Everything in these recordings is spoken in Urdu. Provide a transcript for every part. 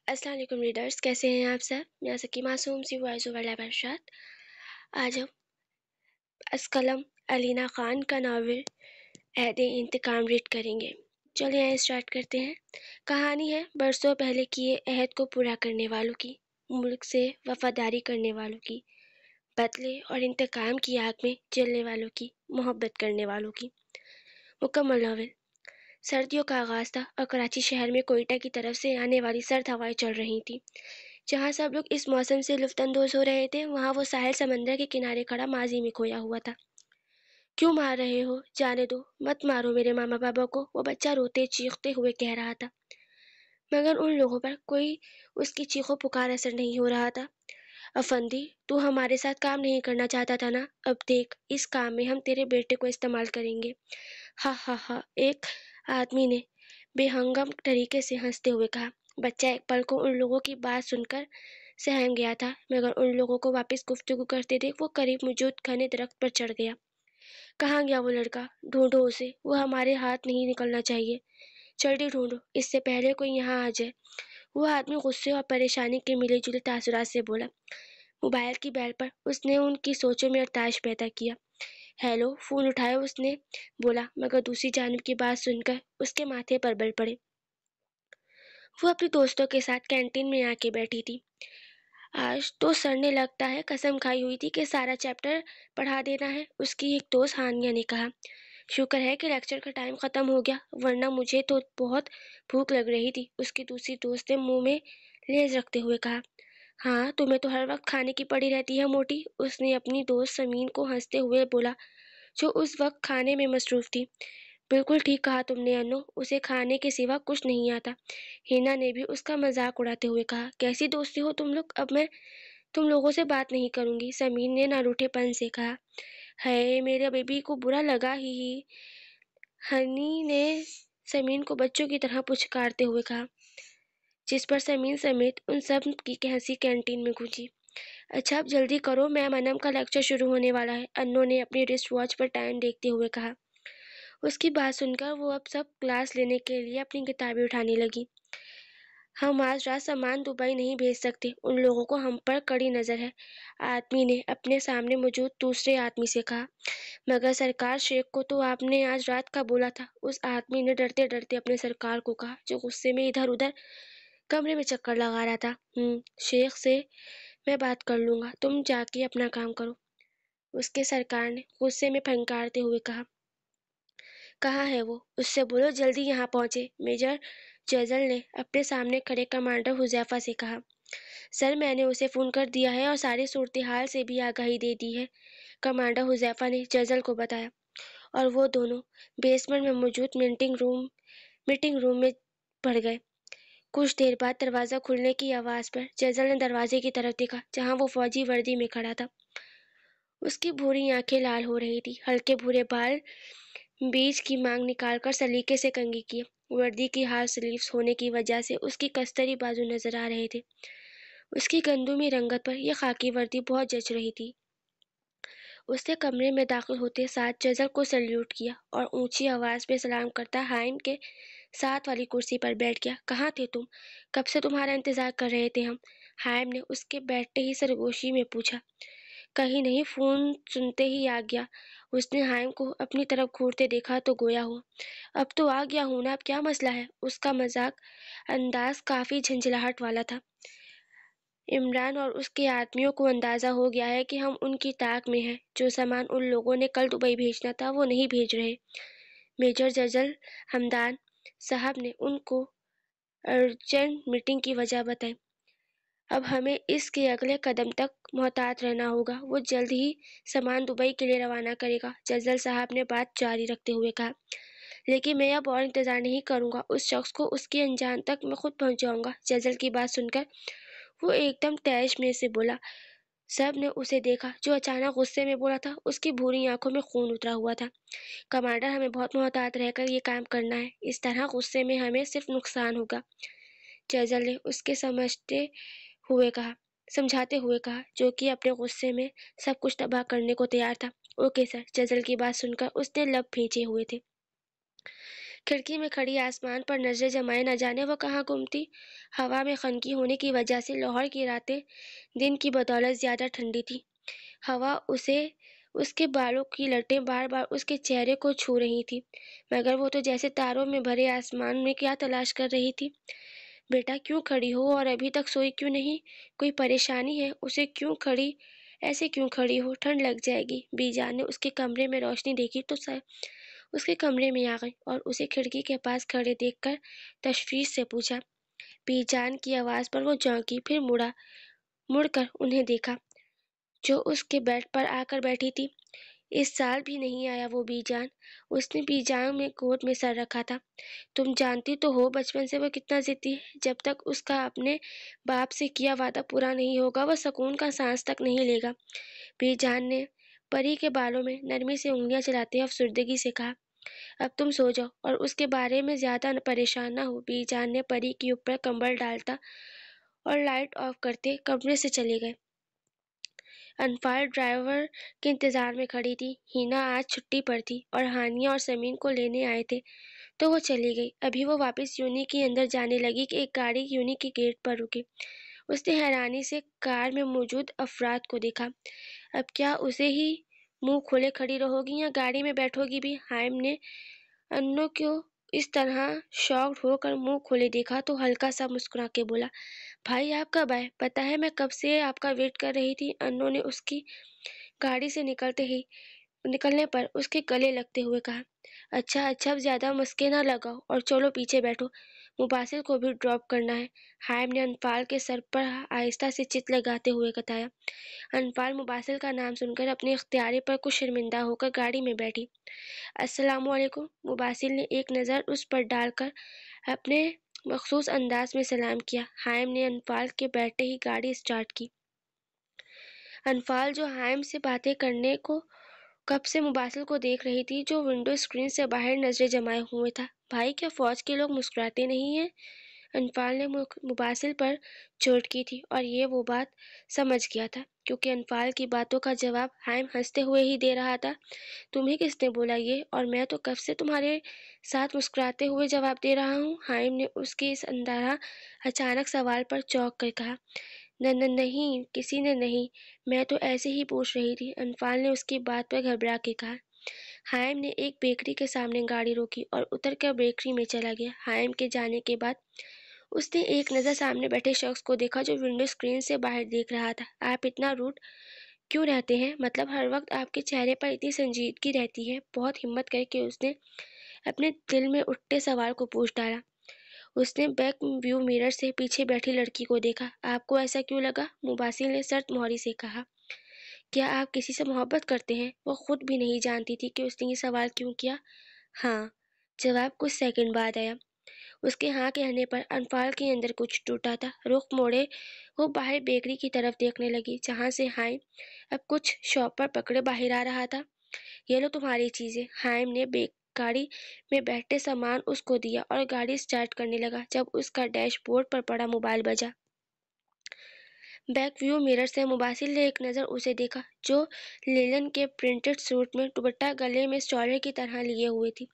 السلام علیکم ریڈرز، کیسے ہیں آپ سب؟ میں سکی معصوم سی وائس اوور لیب ارشاد۔ آج ہم اسکلم علینا خان کا ناول عہد انتقام ریڈ کریں گے۔ چلیں اسٹارٹ کرتے ہیں۔ کہانی ہے برسوں پہلے کیے عہد کو پورا کرنے والوں کی، ملک سے وفاداری کرنے والوں کی، بدلے اور انتقام کی آگ میں جلنے والوں کی، محبت کرنے والوں کی۔ مکمل ناول۔ سردیوں کا آغاز تھا اور کراچی شہر میں کوئٹہ کی طرف سے آنے والی سرد ہوائیں چل رہی تھیں۔ جہاں سب لوگ اس موسم سے لطف اندوز ہو رہے تھے، وہاں وہ ساحل سمندر کے کنارے کھڑا ماضی میں کھویا ہوا تھا۔ کیوں مار رہے ہو؟ جانے دو، مت مارو میرے ماما بابا کو، وہ بچہ روتے چیختے ہوئے کہہ رہا تھا، مگر ان لوگوں پر کوئی اس کی چیخو پکار اثر نہیں ہو رہا تھا۔ افندی، تو ہمارے ساتھ کام نہیں کرنا چاہتا تھا نا؟ اب دیکھ، اس کام میں ہم تیرے بیٹے کو استعمال کریں گے۔ ہا ہا ہا، ایک آدمی نے بے ہنگم طریقے سے ہنستے ہوئے کہا۔ بچہ ایک پل کو ان لوگوں کی بات سن کر سہم گیا تھا، مگر ان لوگوں کو واپس گفتگو کرتے دیکھ وہ قریب موجود گھنے درخت پر چڑھ گیا۔ کہاں گیا وہ لڑکا؟ ڈھونڈو اسے، وہ ہمارے ہاتھ نہیں نکلنا چاہیے۔ جلدی ڈھونڈو، اس سے پہلے کوئی یہاں آ جائے۔ وہ آدمی غصے اور پریشانی کے ملے جلے تاثرات سے بولا۔ موبائل کی بیل پر اس نے ان کی سوچوں میں ارتعاش پیدا کیا۔ ہیلو، فون اٹھایا اس نے بولا، مگر دوسری جانب کی بات سن کر اس کے ماتھے پر بل پڑے۔ وہ اپنی دوستوں کے ساتھ کینٹین میں آ کے بیٹھی تھی۔ آج تو سر نے لگتا ہے قسم کھائی ہوئی تھی کہ سارا چیپٹر پڑھا دینا ہے، اس کی ایک دوست ہانیہ نے کہا۔ شکر ہے کہ لیکچر کا ٹائم ختم ہو گیا، ورنہ مجھے تو بہت بھوک لگ رہی تھی، اس کی دوسری دوست نے منہ میں لیز رکھتے ہوئے کہا۔ ہاں، تمہیں تو ہر وقت کھانے کی پڑی رہتی ہے موٹی، اس نے اپنی دوست سمین کو ہنستے ہوئے بولا، جو اس وقت کھانے میں مصروف تھی۔ بالکل ٹھیک کہا تم نے انو، اسے کھانے کے سوا کچھ نہیں آتا۔ ہینا نے بھی اس کا مذاق اڑاتے ہوئے کہا۔ کیسی دوستی ہو تم لوگ، اب میں تم لوگوں سے بات نہیں کروں گی، سمین نے نہ روٹھے پن سے کہا۔ ہے، میرے بیبی کو برا لگا ہی۔ ہنی نے سمین کو بچوں کی طرح پچکارتے ہوئے کہا، جس پر سمین سمیت ان سب کی ہنسی کینٹین میں گونجی۔ اچھا اب جلدی کرو، میم انم کا لیکچر شروع ہونے والا ہے، انو نے اپنی رسٹ واچ پر ٹائم دیکھتے ہوئے کہا۔ اس کی بات سن کر وہ اب سب کلاس لینے کے لیے اپنی کتابیں اٹھانے لگی۔ ہم آج رات سامان دبئی نہیں بھیج سکتے، ان لوگوں کو ہم پر کڑی نظر ہے، آدمی نے اپنے سامنے موجود دوسرے آدمی سے کہا۔ مگر سرکار شیخ کو تو آپ نے آج رات کا بولا تھا، اس آدمی نے ڈرتے ڈرتے اپنے سرکار کو کہا، جو غصے میں ادھر ادھر کمرے میں چکر لگا رہا تھا۔ شیخ سے میں بات کر لوں گا، تم جا کے اپنا کام کرو، اس کے سرکار نے غصے میں پھنکارتے ہوئے کہا۔ کہاں ہے وہ؟ اس سے بولو جلدی یہاں پہنچے، میجر جیزل نے اپنے سامنے کھڑے کمانڈر حذیفہ سے کہا۔ سر، میں نے اسے فون کر دیا ہے اور ساری صورتحال سے بھی آگاہی دے دی ہے، کمانڈر حذیفہ نے جیزل کو بتایا، اور وہ دونوں بیسمنٹ میں موجود میٹنگ روم میں بڑھ گئے۔ کچھ دیر بعد دروازہ کھلنے کی آواز پر جیزل نے دروازے کی طرف دیکھا، جہاں وہ فوجی وردی میں کھڑا تھا۔ اس کی بھوری آنکھیں لال ہو رہی تھی، ہلکے بھورے بال بیچ کی مانگ نکال کر سلیقے سے کنگھی کیے، وردی کی ہاف سلیوز ہونے کی وجہ سے اس کی کستری بازو نظر آ رہے تھے۔ اس کی گندمی رنگت پر یہ خاکی وردی بہت جچ رہی تھی۔ اس نے کمرے میں داخل ہوتے ساتھ جیزل کو سلیوٹ کیا اور اونچی آواز میں سلام کرتا ہائم کے ساتھ والی کرسی پر بیٹھ گیا۔ کہاں تھے تم؟ کب سے تمہارا انتظار کر رہے تھے ہم، ہائم نے اس کے بیٹھتے ہی سرگوشی میں پوچھا۔ کہیں نہیں، فون سنتے ہی آ گیا۔ اس نے ہائم کو اپنی طرف گھورتے دیکھا تو گویا ہوا، اب تو آ گیا ہوں نا، اب کیا مسئلہ ہے؟ اس کا مذاق انداز کافی جھنجھلاہٹ والا تھا۔ عمران اور اس کے آدمیوں کو اندازہ ہو گیا ہے کہ ہم ان کی طاق میں ہیں، جو سامان ان لوگوں نے کل دبئی بھیجنا تھا وہ نہیں بھیج رہے۔ میجر جیزل حمدان صاحب نے ان کو ارجنٹ میٹنگ کی وجہ بتائی۔ اب ہمیں اس کے اگلے قدم تک محتاط رہنا ہوگا، وہ جلد ہی سامان دبئی کے لیے روانہ کرے گا، جیزل صاحب نے بات جاری رکھتے ہوئے کہا۔ لیکن میں اب اور انتظار نہیں کروں گا، اس شخص کو اس کی انجان تک میں خود پہنچ جاؤں گا۔ جیزل کی بات سن کر وہ ایک دم تیش میں سے بولا۔ سب نے اسے دیکھا جو اچانک غصے میں بولا تھا، اس کی بھوری آنکھوں میں خون اترا ہوا تھا۔ کمانڈر، ہمیں بہت محتاط رہ کر یہ کام کرنا ہے، اس طرح غصے میں ہمیں صرف نقصان ہوگا، جیزل نے اس کے سمجھاتے ہوئے کہا، جو کہ اپنے غصے میں سب کچھ تباہ کرنے کو تیار تھا۔ اوکے سر، جیزل کی بات سن کر اس نے لب بھینچے ہوئے تھے۔ کھڑکی میں کھڑی آسمان پر نظریں جمائے نہ جانے وہ کہاں گم تھی۔ ہوا میں خنکی ہونے کی وجہ سے لاہور کی راتیں دن کی بدولت زیادہ ٹھنڈی تھی۔ ہوا اس کے بالوں کی لٹیں بار بار اس کے چہرے کو چھو رہی تھی، مگر وہ تو جیسے تاروں میں بھرے آسمان میں کیا تلاش کر رہی تھی۔ بیٹا کیوں کھڑی ہو اور ابھی تک سوئی کیوں نہیں؟ کوئی پریشانی ہے؟ ایسے کیوں کھڑی ہو؟ ٹھنڈ لگ جائے گی۔ بی جان نے اس کے کمرے میں روشنی دیکھی تو اس کے کمرے میں آ گئی اور اسے کھڑکی کے پاس کھڑے دیکھ کر تشویش سے پوچھا۔ بی جان کی آواز پر وہ چونکی، پھر مڑ کر انہیں دیکھا جو اس کے بیڈ پر آ کر بیٹھی تھی۔ اس سال بھی نہیں آیا وہ بی جان؟ اس نے بی جان میں گود میں سر رکھا تھا۔ تم جانتی تو ہو بچپن سے وہ کتنا ضدی ہے۔ جب تک اس کا اپنے باپ سے کیا وعدہ پورا نہیں ہوگا وہ سکون کا سانس تک نہیں لے گا۔ بی جان نے پری کے بالوں میں نرمی سے انگلیاں چلاتے افسردگی سے کہا۔ اب تم سو جاؤ اور اس کے بارے میں زیادہ پریشان نہ ہو۔ بی جان نے پری کے اوپر کمبل ڈالتا اور لائٹ آف کرتے کمرے سے چلے گئے۔ انفال ڈرائیور کے انتظار میں کھڑی تھی۔ ہینا آج چھٹی پر تھی اور ہانیہ اور سمین کو لینے آئے تھے تو وہ چلی گئی۔ ابھی وہ واپس یونی کے اندر جانے لگی کہ ایک گاڑی یونی کے گیٹ پر رکی۔ اس نے حیرانی سے کار میں موجود افراد کو دیکھا۔ اب کیا اسے ہی منہ کھولے کھڑی رہو گی یا گاڑی میں بیٹھو گی بھی؟ حائم نے انو کو اس طرح شاکڈ ہو کر منہ کھولے دیکھا تو ہلکا سا مسکرا کے بولا، بھائی آپ کب آئے؟ پتہ ہے میں کب سے آپ کا ویٹ کر رہی تھی۔ انو نے اس کی گاڑی سے نکلنے پر اس کے گلے لگتے ہوئے کہا۔ اچھا اب زیادہ مسکے نہ لگاؤ اور چلو پیچھے بیٹھو، مباسل کو بھی ڈراپ کرنا ہے۔ حائم نے انفال کے سر پر آہستہ سے چت لگاتے ہوئے بتایا۔ انفال مباسل کا نام سن کر اپنے اختیارے پر کچھ شرمندہ ہو کر گاڑی میں بیٹھی۔ السلام علیکم۔ مباسل نے ایک نظر اس پر ڈال کر اپنے مخصوص انداز میں سلام کیا۔ حائم نے انفال کے بیٹھتے ہی گاڑی سٹارٹ کی۔ انفال جو حائم سے باتیں کرنے کو کب سے مباسل کو دیکھ رہی تھی جو ونڈو اسکرین سے باہر نظریں جمائے ہوئے تھا۔ بھائی کیا فوج کے لوگ مسکراتے نہیں ہیں؟ انفال نے مباسل پر چوٹ کی تھی اور یہ وہ بات سمجھ گیا تھا کیونکہ انفال کی باتوں کا جواب حائم ہنستے ہوئے ہی دے رہا تھا۔ تمہیں کس نے بولا یہ؟ اور میں تو کب سے تمہارے ساتھ مسکراتے ہوئے جواب دے رہا ہوں۔ حائم نے اس کے اس اندارہ اچانک سوال پر چونک کر کہا۔ نہیں کسی نے نہیں، میں تو ایسے ہی پوچھ رہی تھی۔ انفال نے اس کی بات پر گھبرا کے کہا۔ حائم نے ایک بیکری کے سامنے گاڑی روکی اور اتر کر بیکری میں چلا گیا۔ حائم کے جانے کے بعد اس نے ایک نظر سامنے بیٹھے شخص کو دیکھا جو ونڈو اسکرین سے باہر دیکھ رہا تھا۔ آپ اتنا روڈ کیوں رہتے ہیں؟ مطلب ہر وقت آپ کے چہرے پر اتنی سنجیدگی رہتی ہے؟ بہت ہمت کر کے اس نے اپنے دل میں اٹھتے سوال کو پوچھ ڈالا۔ اس نے بیک ویو میرر سے پیچھے بیٹھی لڑکی کو دیکھا۔ آپ کو ایسا کیوں لگا؟ مباسل نے سرد مہری سے کہا۔ کیا آپ کسی سے محبت کرتے ہیں؟ وہ خود بھی نہیں جانتی تھی کہ اس نے یہ سوال کیوں کیا۔ ہاں، جواب کچھ سیکنڈ بعد آیا۔ اس کے ہاں کہنے پر انفال کے اندر کچھ ٹوٹا تھا۔ رخ موڑے وہ باہر بیکری کی طرف دیکھنے لگی جہاں سے حائم اب کچھ شاپر پکڑے باہر آ رہا تھا۔ یہ لو تمہاری چیزیں۔ حائم نے گاڑی میں بیٹھتے سامان اس کو دیا اور گاڑی سٹارٹ کرنے لگا جب اس کا ڈیش بورڈ پر پڑا موبائل بجا۔ بیک ویو میرر سے مباسل نے ایک نظر اسے دیکھا جو لینن کے پرنٹڈ سوٹ میں دوپٹہ گلے میں اسٹالر کی طرح لیے ہوئے تھی۔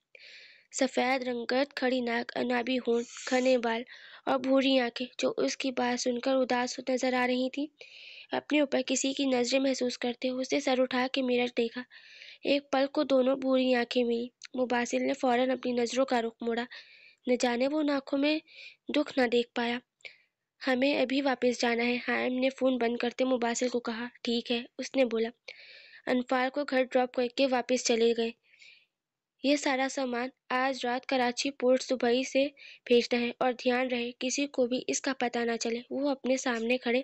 سفید رنگت کھڑی ناک، انابی ہونٹ، گھنے بال اور بھوری آنکھیں جو اس کی بات سن کر اداس نظر آ رہی تھی۔ اپنے اوپر کسی کی نظریں محسوس کرتے ہوئے اس نے سر اٹھا کے میرر دیکھا۔ ایک پل کو دونوں بھوری آنکھیں ملی۔ مباسل نے فوراً اپنی نظروں کا رخ موڑا، نہ جانے وہ ان آنکھوں میں دکھ نہ دیکھ پایا۔ ہمیں ابھی واپس جانا ہے۔ حائم نے فون بند کرتے مباسل کو کہا۔ ٹھیک ہے، اس نے بولا۔ انفال کو گھر ڈراپ کر کے واپس چلے گئے۔ یہ سارا سامان آج رات کراچی پورٹ دبئی سے بھیجنا ہے اور دھیان رہے کسی کو بھی اس کا پتہ نہ چلے۔ وہ اپنے سامنے کھڑے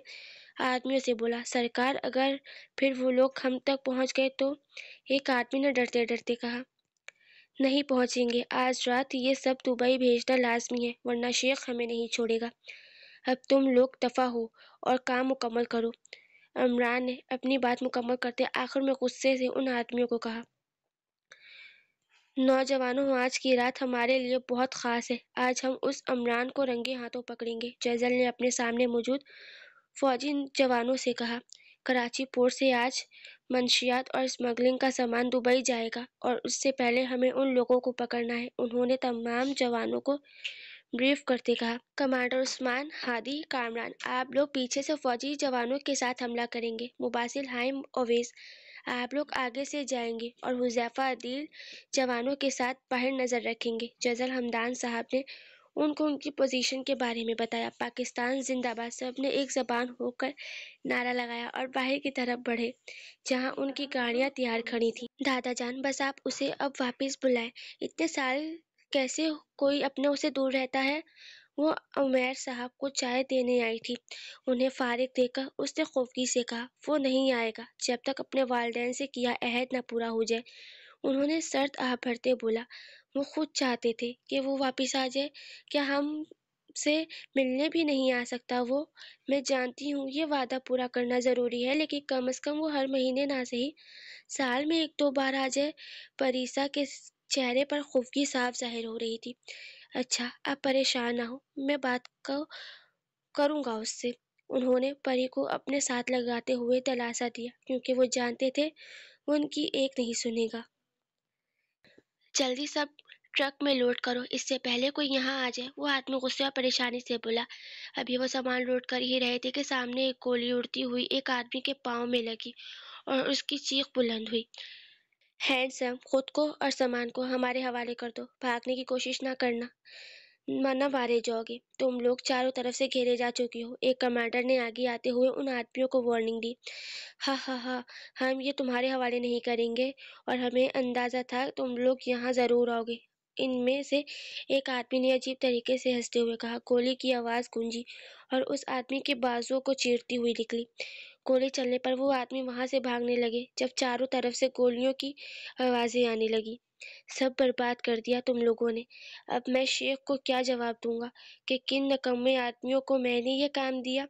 آدمیوں سے بولا۔ سرکار اگر پھر وہ لوگ ہم تک پہنچ گئے تو؟ ایک آدمی نے ڈرتے ڈرتے کہا۔ نہیں پہنچیں گے، آج رات یہ سب دبئی بھیجنا لازمی ہے ورنہ شیخ ہمیں نہیں چھوڑے گا۔ اب تم لوگ دفع ہو اور کام مکمل کرو۔ عمران نے اپنی بات مکمل کرتے آخر میں غصے سے ان آدمیوں کو کہا۔ نوجوانوں، آج کی رات ہمارے لیے بہت خاص ہے۔ آج ہم اس عمران کو رنگے ہاتھوں پکڑیں گے۔ جیزل نے اپنے سامنے موجود فوجی جوانوں سے کہا۔ کراچی پورٹ سے آج منشیات اور اسمگلنگ کا سامان دبئی جائے گا اور اس سے پہلے ہمیں ان لوگوں کو پکڑنا ہے۔ انہوں نے تمام جوانوں کو بریف کرتے کہا۔ کمانڈر عثمان ہادی کامران، آپ لوگ پیچھے سے فوجی جوانوں کے ساتھ حملہ کریں گے۔ مباصر ہائم اویس، آپ لوگ آگے سے جائیں گے اور حذیفہ عدیل جوانوں کے ساتھ باہر نظر رکھیں گے۔ جزل حمدان صاحب نے ان کو ان کی پوزیشن کے بارے میں بتایا۔ پاکستان زندہ باد، سب نے ایک زبان ہو کر نعرہ لگایا اور باہر کی طرف بڑھے جہاں ان کی گاڑیاں تیار کھڑی تھیں۔ دادا جان، بس آپ اسے اب واپس بلائیں، اتنے سال کیسے کوئی اپنوں سے دور رہتا ہے؟ وہ عمیر صاحب کو چائے دینے آئی تھی، انہیں فارغ دیکھ کر اس نے خفگی سے کہا، وہ نہیں آئے گا جب تک اپنے والدین سے کیا عہد نہ پورا ہو جائے۔ انہوں نے سرد آہ بھرتے بولا، وہ خود چاہتے تھے کہ وہ واپس آ جائے، کیا ہم سے ملنے بھی نہیں آ سکتا وہ؟ میں جانتی ہوں یہ وعدہ پورا کرنا ضروری ہے، لیکن کم از کم وہ ہر مہینے نہ صحیح سال میں ایک دو بار آ جائے۔ پریسا کے چہرے پر خفگی صاف ظاہر ہو رہی تھی۔ اچھا، آپ پریشان نہ ہو، میں بات کروں گا اس سے۔ انہوں نے پری کو اپنے ساتھ لگاتے ہوئے دلاسا دیا کیونکہ وہ جانتے تھے وہ ان کی ایک نہیں سنے گا۔ جلدی سب ٹرک میں لوڈ کرو، اس سے پہلے کوئی یہاں آ جائے، وہ آدمی غصے اور پریشانی سے بولا۔ ابھی وہ سامان لوڈ کر ہی رہے تھے کہ سامنے ایک گولی اڑتی ہوئی ایک آدمی کے پاؤں میں لگی اور اس کی چیخ بلند ہوئی، ہینڈسم، خود کو اور سامان کو ہمارے حوالے کر دو، بھاگنے کی کوشش نہ کرنا، نہ مارے جاؤ گے، تم لوگ چاروں طرف سے گھیرے جا چکے ہو۔ ایک کمانڈر نے آگے آتے ہوئے ان آدمیوں کو وارننگ دی۔ ہاں ہاں ہاں، ہم یہ تمہارے حوالے نہیں کریں گے اور ہمیں اندازہ تھا تم لوگ یہاں ضرور آؤ گے، ان میں سے ایک آدمی نے عجیب طریقے سے ہنستے ہوئے کہا۔ گولی کی آواز گونجی اور اس آدمی کے بازوؤں کو چیرتی ہوئی نکلی۔ گولی چلنے پر وہ آدمی وہاں سے بھاگنے لگے جب چاروں طرف سے گولیوں کی آوازیں آنے لگی۔ سب برباد کر دیا تم لوگوں نے۔ اب میں شیخ کو کیا جواب دوں گا کہ کن نکمے آدمیوں کو میں نے یہ کام دیا؟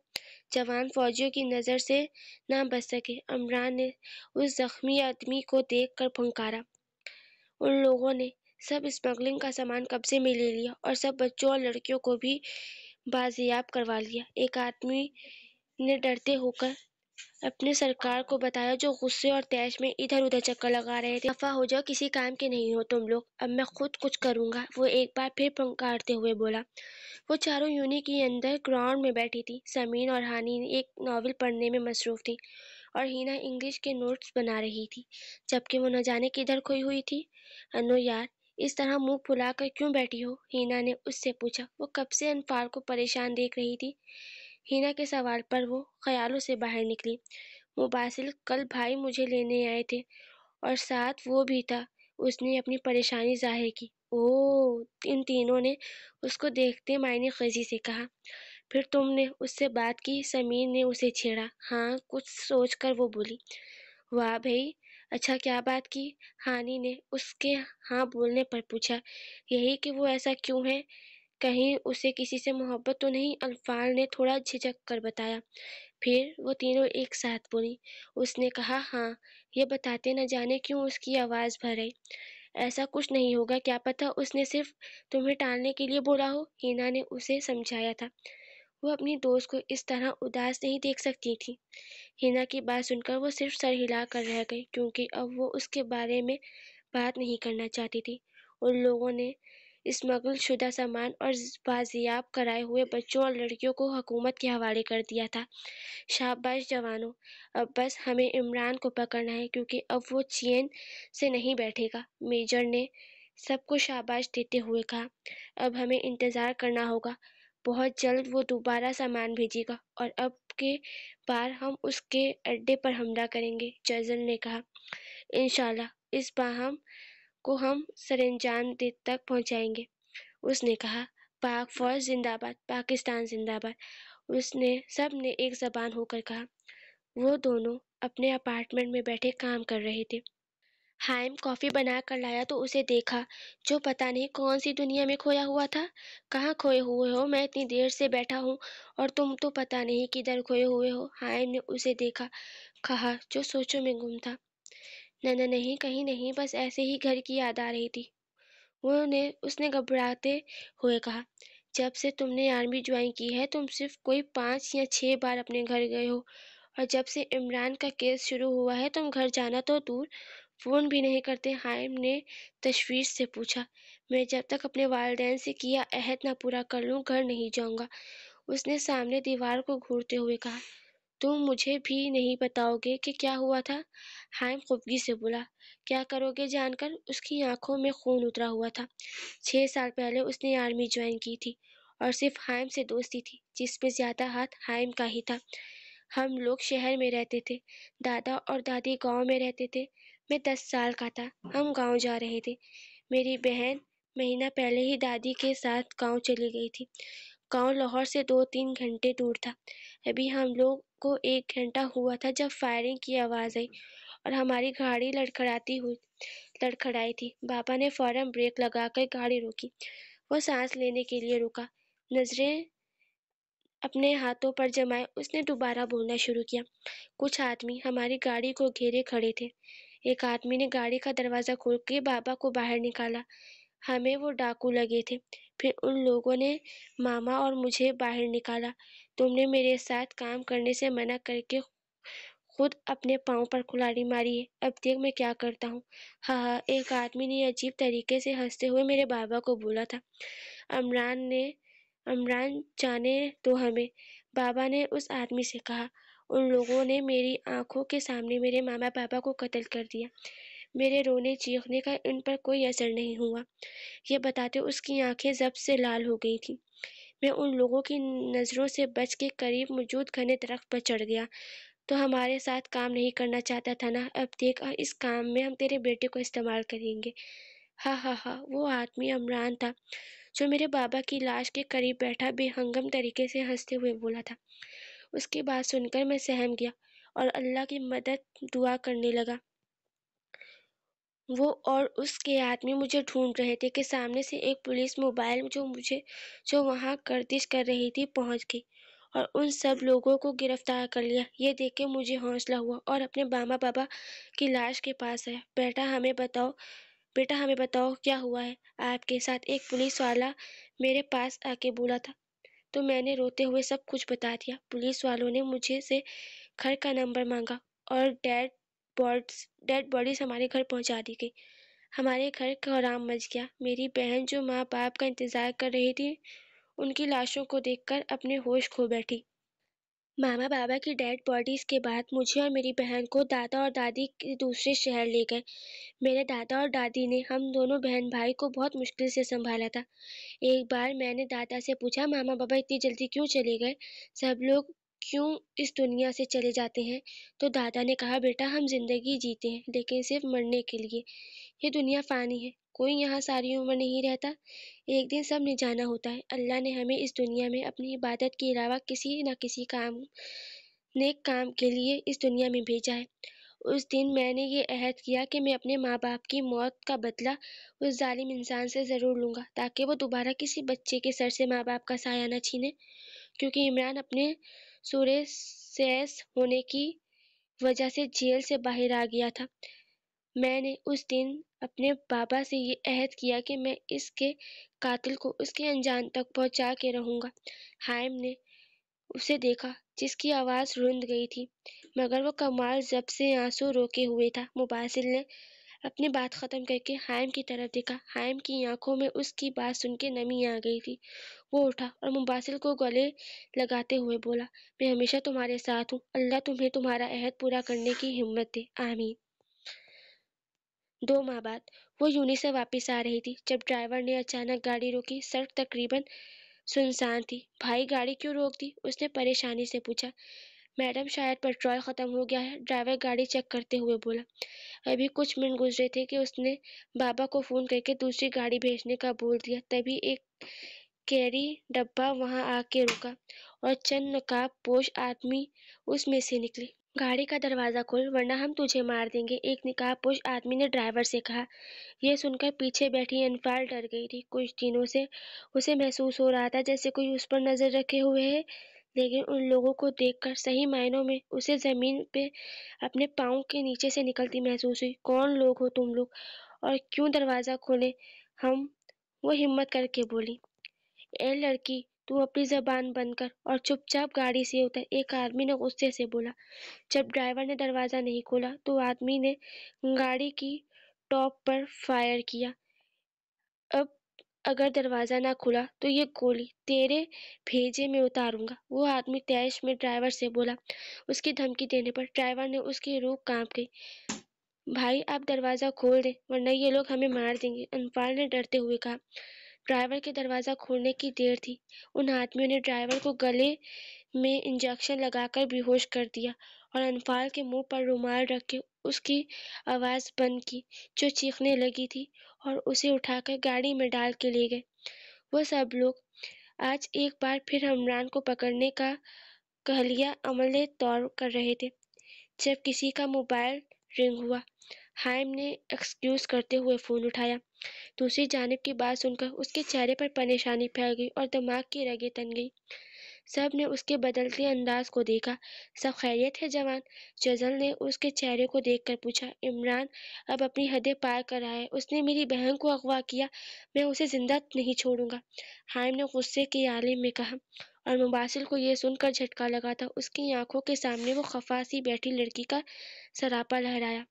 جوان فوجیوں کی نظر سے نہ بچ سکے۔ عمران نے اس زخمی آدمی کو دیکھ کر پھنکارا۔ ان لوگوں نے سب اسمگلنگ کا سامان قبضے میں لے لیا اور سب بچوں اور لڑکیوں کو بھی بازیاب کروا لیا، ایک آدمی نے ڈرتے ہو کر اپنے سرکار کو بتایا جو غصے اور طیش میں ادھر ادھر چکر لگا رہے تھے۔ دفعہ ہو جاؤ، کسی کام کے نہیں ہو تم لوگ، اب میں خود کچھ کروں گا، وہ ایک بار پھر پھنکارتے ہوئے بولا۔ وہ چاروں یونی کے اندر گراؤنڈ میں بیٹھی تھی۔ سمین اور ہانی ایک ناول پڑھنے میں مصروف تھی اور ہینا انگلش کے نوٹس بنا رہی تھی، جبکہ وہ نہ جانے کدھر کھوئی ہوئی تھی۔ انو یار، اس طرح منہ پھلا کر کیوں بیٹھی ہو؟ ہینا نے اس سے پوچھا۔ وہ کب سے انفال کو پریشان دیکھ رہی تھی۔ ہینا کے سوال پر وہ خیالوں سے باہر نکلی۔ مباسل کل بھائی مجھے لینے آئے تھے اور ساتھ وہ بھی تھا، اس نے اپنی پریشانی ظاہر کی۔ اوہ، ان تینوں نے اس کو دیکھتے معنی خیزی سے کہا۔ پھر تم نے اس سے بات کی؟ سمیر نے اسے چھیڑا۔ ہاں، کچھ سوچ کر وہ بولی۔ واہ بھئی، اچھا کیا بات کی؟ ہانی نے اس کے ہاں بولنے پر پوچھا۔ یہی کہ وہ ایسا کیوں ہے، کہیں اسے کسی سے محبت تو نہیں؟ الفال نے تھوڑا جھجک کر بتایا۔ پھر وہ تینوں ایک ساتھ بولی۔ اس نے کہا ہاں، یہ بتاتے نہ جانے کیوں اس کی آواز بھر آئی۔ ایسا کچھ نہیں ہوگا، کیا پتہ اس نے صرف تمہیں ٹالنے کے لیے بولا ہو، ہینا نے اسے سمجھایا تھا۔ وہ اپنی دوست کو اس طرح اداس نہیں دیکھ سکتی تھی۔ ہینا کی بات سن کر وہ صرف سر ہلا کر رہ گئی کیونکہ اب وہ اس کے بارے میں بات نہیں کرنا چاہتی تھی۔ ان لوگوں نے اسمگل شدہ سامان اور بازیاب کرائے ہوئے بچوں اور لڑکیوں کو حکومت کے حوالے کر دیا تھا۔ شاباش جوانوں، اب بس ہمیں عمران کو پکڑنا ہے کیونکہ اب وہ چین سے نہیں بیٹھے گا۔ میجر نے سب کو شاباش دیتے ہوئے کہا۔ اب ہمیں انتظار کرنا ہوگا، بہت جلد وہ دوبارہ سامان بھیجے گا اور اب کے بار ہم اس کے اڈے پر حملہ کریں گے، جزل نے کہا۔ انشاءاللہ اس باہم کو ہم سرانجام تک پہنچائیں گے، اس نے کہا۔ پاک فوج زندہ باد، پاکستان زندہ باد، سب نے ایک زبان ہو کر کہا۔ وہ دونوں اپنے اپارٹمنٹ میں بیٹھے کام کر رہے تھے۔ ہائم کافی بنا کر لایا تو اسے دیکھا جو پتہ نہیں کون سی دنیا میں کھویا ہوا تھا۔ کہاں کھوئے ہوئے ہو؟ میں اتنی دیر سے بیٹھا ہوں اور تم تو پتہ نہیں کدھر کھوئے ہوئے ہو۔ ہائم نے اسے دیکھا، کہا جو سوچوں میں گم تھا۔ نہ نہیں، کہیں نہیں، بس ایسے ہی گھر کی یاد آ رہی تھی، اس نے گھبراتے ہوئے کہا۔ جب سے تم نے آرمی جوائن کی ہے تم صرف کوئی 5 یا 6 بار اپنے گھر گئے ہو اور جب سے عمران کا کیس شروع ہوا ہے تم گھر جانا تو دور، فون بھی نہیں کرتے۔ حائم نے تشویش سے پوچھا۔ میں جب تک اپنے والدین سے کیا عہد نہ پورا کر لوں گھر نہیں جاؤں گا، اس نے سامنے دیوار کو گھورتے ہوئے کہا۔ تم مجھے بھی نہیں بتاؤ گے کہ کیا ہوا تھا؟ حائم خفگی سے بولا۔ کیا کرو گے جان کر؟ اس کی آنکھوں میں خون اترا ہوا تھا۔ 6 سال پہلے اس نے آرمی جوائن کی تھی اور صرف حائم سے دوستی تھی جس میں زیادہ ہاتھ حائم کا ہی تھا۔ ہم لوگ شہر میں رہتے تھے، دادا اور دادی گاؤں میں رہتے تھے۔ میں 10 سال کا تھا، ہم گاؤں جا رہے تھے۔ میری بہن مہینہ پہلے ہی دادی کے ساتھ گاؤں چلی گئی تھی۔ گاؤں لاہور سے 2-3 گھنٹے دور تھا۔ ابھی ہم لوگ کو 1 گھنٹہ ہوا تھا جب فائرنگ کی آواز آئی اور ہماری گاڑی لڑکھڑائی تھی۔ بابا نے فوراً بریک لگا کر گاڑی روکی۔ وہ سانس لینے کے لیے رکا، نظریں اپنے ہاتھوں پر جمائے اس نے دوبارہ بولنا شروع کیا۔ کچھ آدمی ہماری گاڑی کو گھیرے کھڑے تھے۔ ایک آدمی نے گاڑی کا دروازہ کھول کے بابا کو باہر نکالا۔ ہمیں وہ ڈاکو لگے تھے۔ پھر ان لوگوں نے ماما اور مجھے باہر نکالا۔ تم نے میرے ساتھ کام کرنے سے منع کر کے خود اپنے پاؤں پر کلاڑی ماری ہے۔ اب دیکھ میں کیا کرتا ہوں۔ ہاں ہاں، ایک آدمی نے عجیب طریقے سے ہنستے ہوئے میرے بابا کو بولا تھا۔ عمران جانے دو ہمیں، بابا نے اس آدمی سے کہا۔ ان لوگوں نے میری آنکھوں کے سامنے میرے ماما پاپا کو قتل کر دیا۔ میرے رونے چیخنے کا ان پر کوئی اثر نہیں ہوا۔ یہ بتاتے اس کی آنکھیں ضبط سے لال ہو گئی تھیں۔ میں ان لوگوں کی نظروں سے بچ کے قریب موجود گھنے درخت پر چڑھ گیا۔ تو ہمارے ساتھ کام نہیں کرنا چاہتا تھا نا؟ اب دیکھ، اس کام میں ہم تیرے بیٹے کو استعمال کریں گے۔ ہاں ہاں ہاں، وہ آدمی عمران تھا جو میرے بابا کی لاش کے قریب بیٹھا بے ہنگم طریقے سے ہنستے ہوئے بولا تھا۔ اس کی بات سن کر میں سہم گیا اور اللہ کی مدد دعا کرنے لگا۔ وہ اور اس کے آدمی مجھے ڈھونڈ رہے تھے کہ سامنے سے ایک پولیس موبائل جو وہاں گردش کر رہی تھی پہنچ گئی اور ان سب لوگوں کو گرفتار کر لیا۔ یہ دیکھ کے مجھے حوصلہ ہوا اور اپنے ماما بابا کی لاش کے پاس آیا۔ بیٹا ہمیں بتاؤ کیا ہوا ہے آپ کے ساتھ؟ ایک پولیس والا میرے پاس آ کے بولا تھا۔ تو میں نے روتے ہوئے سب کچھ بتا دیا۔ پولیس والوں نے مجھے سے گھر کا نمبر مانگا اور ڈیڈ باڈیز ہمارے گھر پہنچا دی گئی۔ ہمارے گھر کوہرام مچ گیا۔ میری بہن جو ماں باپ کا انتظار کر رہی تھی ان کی لاشوں کو دیکھ کر اپنے ہوش کھو بیٹھی۔ ماما بابا کی ڈیڈ باڈیز کے بعد مجھے اور میری بہن کو دادا اور دادی کے دوسرے شہر لے گئے۔ میرے دادا اور دادی نے ہم دونوں بہن بھائی کو بہت مشکل سے سنبھالا تھا۔ ایک بار میں نے دادا سے پوچھا، ماما بابا اتنی جلدی کیوں چلے گئے؟ سب لوگ کیوں اس دنیا سے چلے جاتے ہیں؟ تو دادا نے کہا، بیٹا ہم زندگی جیتے ہیں لیکن صرف مرنے کے لیے۔ یہ دنیا فانی ہے، کوئی یہاں ساری عمر نہیں رہتا، ایک دن سب نے جانا ہوتا ہے۔ اللہ نے ہمیں اس دنیا میں اپنی عبادت کے علاوہ کسی نہ کسی نیک کام کے لیے اس دنیا میں بھیجا ہے۔ اس دن میں نے یہ عہد کیا کہ میں اپنے ماں باپ کی موت کا بدلہ اس ظالم انسان سے ضرور لوں گا تاکہ وہ دوبارہ کسی بچے کے سر سے ماں باپ کا سایہ نہ چھینے، کیونکہ عمران اپنے سورے سیس ہونے کی وجہ سے جیل سے باہر آ گیا تھا۔ میں نے اس دن اپنے بابا سے یہ عہد کیا کہ میں اس کے قاتل کو اس کے انجام تک پہنچا کے رہوں گا۔ حائم نے اسے دیکھا جس کی آواز رند گئی تھی مگر وہ کمال ضبط سے آنسو روکے ہوئے تھا۔ مباسل نے اپنی بات ختم کر کے حائم کی طرف دیکھا۔ حائم کی آنکھوں میں اس کی بات سن کے نمی آ گئی تھی۔ وہ اٹھا اور مباسل کو گلے لگاتے ہوئے بولا، میں ہمیشہ تمہارے ساتھ ہوں، اللہ تمہیں تمہارا عہد پورا کرنے کی ہمت دے، آمین۔ 2 ماہ بعد وہ یونی سے واپس آ رہی تھی جب ڈرائیور نے اچانک گاڑی روکی۔ سڑک تقریباً سنسان تھی۔ بھائی گاڑی کیوں روک دی؟ اس نے پریشانی سے پوچھا۔ میڈم شاید پیٹرول ختم ہو گیا ہے، ڈرائیور گاڑی چیک کرتے ہوئے بولا۔ ابھی کچھ منٹ گزرے تھے کہ اس نے بابا کو فون کر کے دوسری گاڑی بھیجنے کا بول دیا۔ تبھی ایک کیری ڈبہ وہاں آ کے رکا اور چند نقاب پوش آدمی اس میں سے نکلے۔ گاڑی کا دروازہ کھول ورنہ ہم تجھے مار دیں گے، ایک نقاب پوش آدمی نے ڈرائیور سے کہا۔ یہ سن کر پیچھے بیٹھی انفال ڈر گئی تھی۔ کچھ دنوں سے اسے محسوس ہو رہا تھا جیسے کوئی اس پر نظر رکھے ہوئے ہے، لیکن ان لوگوں کو دیکھ کر صحیح معنوں میں اسے زمین پہ اپنے پاؤں کے نیچے سے نکلتی محسوس ہوئی۔ کون لوگ ہو تم لوگ اور کیوں دروازہ کھولیں ہم؟ وہ ہمت کر کے بولی۔ اے لڑکی، تو اپنی زبان بند کر اور چپ چاپ گاڑی سے اتر، ایک آدمی نے غصے سے بولا۔ جب ڈرائیور نے دروازہ نہیں کھولا تو آدمی نے گاڑی کی ٹاپ پر فائر کیا۔ اب اگر دروازہ نہ کھلا تو یہ گولی تیرے بھیجے میں اتاروں گا، وہ آدمی تیش میں ڈرائیور سے بولا۔ اس کی دھمکی دینے پر ڈرائیور نے اس کی روح کانپ گئی۔ بھائی آپ دروازہ کھول دیں ورنہ یہ لوگ ہمیں مار دیں گے، انفال نے ڈرتے ہوئے کہا۔ ڈرائیور کے دروازہ کھولنے کی دیر تھی۔ ان آدمیوں نے ڈرائیور کو گلے میں انجیکشن لگا کر بے ہوش کر دیا اور انفال کے منہ پر رومال رکھ کے اس کی آواز بند کی جو چیخنے لگی تھی، اور اسے اٹھا کر گاڑی میں ڈال کے لے گئے۔ وہ سب لوگ آج ایک بار پھر عمران کو پکڑنے کا کہلیہ عملی طور کر رہے تھے جب کسی کا موبائل رنگ ہوا۔ حائم نے ایکسکیوز کرتے ہوئے فون اٹھایا۔ دوسری جانب کی بات سن کر اس کے چہرے پر پریشانی پھیل گئی اور دماغ کی رگیں تن گئی۔ سب نے اس کے بدلتے انداز کو دیکھا۔ سب خیریت ہے جوان؟ جزل نے اس کے چہرے کو دیکھ کر پوچھا۔ عمران اب اپنی حدیں پار کر رہا ہے، اس نے میری بہن کو اغوا کیا، میں اسے زندہ نہیں چھوڑوں گا، حائم نے غصے کے عالم میں کہا، اور مباسل کو یہ سن کر جھٹکا لگا تھا۔ اس کی آنکھوں کے سامنے وہ خفا سی بیٹھی لڑکی کا سراپا لہرایا۔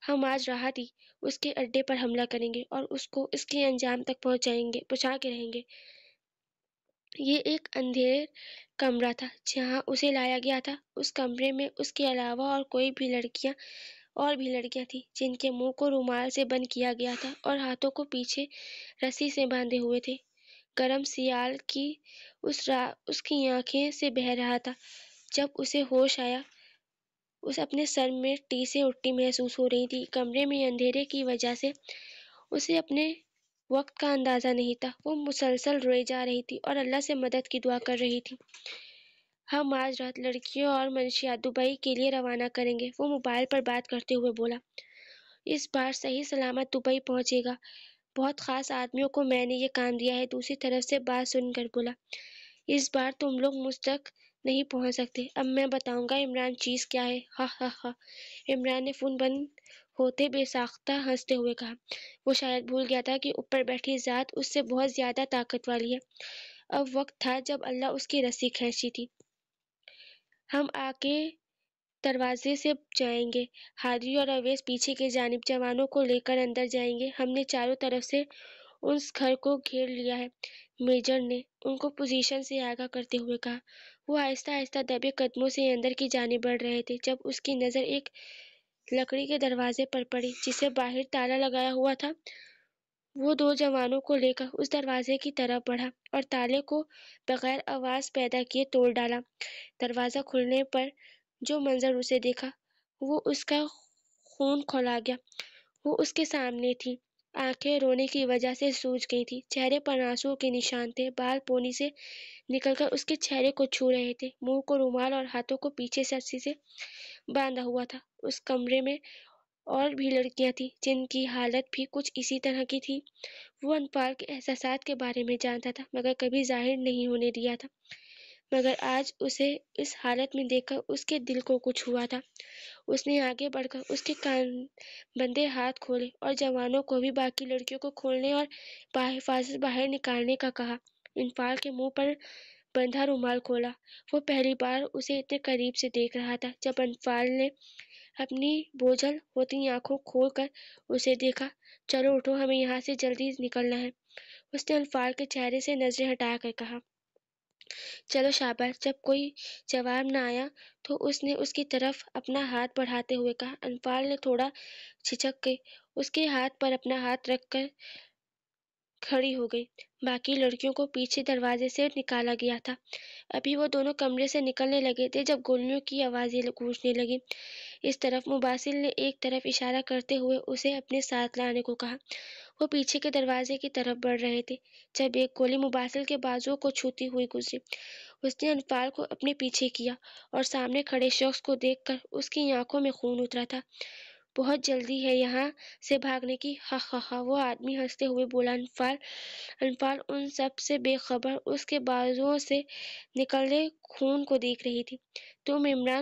ہم آج رات ہی اس کے اڈے پر حملہ کریں گے اور اس کو اس کے انجام تک پہنچا کے رہیں گے۔ یہ ایک اندھیر کمرہ تھا جہاں اسے لایا گیا تھا۔ اس کمرے میں اس کے علاوہ اور بھی لڑکیاں تھیں جن کے منہ کو رومال سے بند کیا گیا تھا اور ہاتھوں کو پیچھے رسی سے باندھے ہوئے تھے۔ گرم سیال کی اس کی آنکھیں سے بہہ رہا تھا۔ جب اسے ہوش آیا اس اپنے سر میں ٹیسیں اٹھتی محسوس ہو رہی تھی۔ کمرے میں اندھیرے کی وجہ سے اسے اپنے وقت کا اندازہ نہیں تھا۔ وہ مسلسل روئے جا رہی تھی اور اللہ سے مدد کی دعا کر رہی تھی۔ ہم آج رات لڑکیوں اور منشیات دبئی کے لیے روانہ کریں گے، وہ موبائل پر بات کرتے ہوئے بولا۔ اس بار صحیح سلامت دبئی پہنچے گا، بہت خاص آدمیوں کو میں نے یہ کام دیا ہے، دوسری طرف سے بات سن کر بولا۔ اس بار تم لوگ مجھ تک نہیں پہنچ سکتے، اب میں بتاؤں گا عمران چیز کیا ہے، ہا ہا ہا، عمران نے فون بند ہوتے بے ساختہ ہنستے ہوئے کہا۔ وہ شاید بھول گیا تھا کہ اوپر بیٹھی ذات اس سے بہت زیادہ طاقت والی ہے۔ اب وقت تھا جب اللہ اس کی رسی کھینچی تھی۔ ہم آگے دروازے سے جائیں گے، ہادی اور اویس پیچھے کی جانب جوانوں کو لے کر اندر جائیں گے، ہم نے چاروں طرف سے اس گھر کو گھیر لیا ہے، میجر نے ان کو پوزیشن سے آگاہ کرتے ہوئے کہا۔ وہ آہستہ آہستہ دبے قدموں سے اندر کی جانب بڑھ رہے تھے جب اس کی نظر ایک لکڑی کے دروازے پر پڑی جسے باہر تالا لگایا ہوا تھا۔ وہ دو جوانوں کو لے کر اس دروازے کی طرف بڑھا اور تالے کو بغیر آواز پیدا کیے توڑ ڈالا۔ دروازہ کھلنے پر جو منظر اسے دیکھا وہ اس کا خون کھولا گیا۔ وہ اس کے سامنے تھی، آنکھیں رونے کی وجہ سے سوج گئی تھیں، چہرے پر آنسوؤں کے نشان تھے، بال پونی سے نکل کر اس کے چہرے کو چھو رہے تھے، منہ کو رومال اور ہاتھوں کو پیچھے سے رسی سے باندھا ہوا تھا۔ اس کمرے میں اور بھی لڑکیاں تھیں جن کی حالت بھی کچھ اسی طرح کی تھی۔ وہ انفال کے احساسات کے بارے میں جانتا تھا مگر کبھی ظاہر نہیں ہونے دیا تھا، مگر آج اسے اس حالت میں دیکھ کر اس کے دل کو کچھ ہوا تھا۔ اس نے آگے بڑھ کر اس کے کان بندے ہاتھ کھولے اور جوانوں کو بھی باقی لڑکیوں کو کھولنے اور بحفاظت باہر نکالنے کا کہا۔ انفال کے منہ پر بندھا رومال کھولا۔ وہ پہلی بار اسے اتنے قریب سے دیکھ رہا تھا۔ جب انفال نے اپنی بوجھل ہوتی آنکھوں کھول کر اسے دیکھا، چلو اٹھو، ہمیں یہاں سے جلدی نکلنا ہے، اس نے انفال کے چہرے سے نظریں ہٹا کر کہا۔ چلو شاباش۔ جب کوئی جواب نہ آیا تو اس نے اس کی طرف اپنا ہاتھ بڑھاتے ہوئے کہا۔ انفال نے تھوڑا جھجک کے اس کے ہاتھ پر اپنا ہاتھ رکھ کر کھڑی ہو گئی۔ باقی لڑکیوں کو پیچھے دروازے سے نکالا گیا تھا۔ ابھی وہ دونوں کمرے سے نکلنے لگے تھے جب گولیوں کی آوازیں گونجنے لگیں۔ اس طرف مباسل نے ایک طرف اشارہ کرتے ہوئے اسے اپنے ساتھ لانے کو کہا۔ وہ پیچھے کے دروازے کی طرف بڑھ رہے تھے جب ایک گولی مباسل کے بازو کو چھوتی ہوئی گزری۔ اس نے انفال کو اپنے پیچھے کیا اور سامنے کھڑے شخص کو دیکھ کر اس کی آنکھوں میں خون اترا تھا۔ بہت جلدی ہے یہاں سے بھاگنے کی، ہا ہا ہا، وہ آدمی ہنستے ہوئے بولا۔ انفال ان سب سے بے خبر اس کے بازوؤں سے نکل رہے خون کو دیکھ رہی تھی۔ تم عمران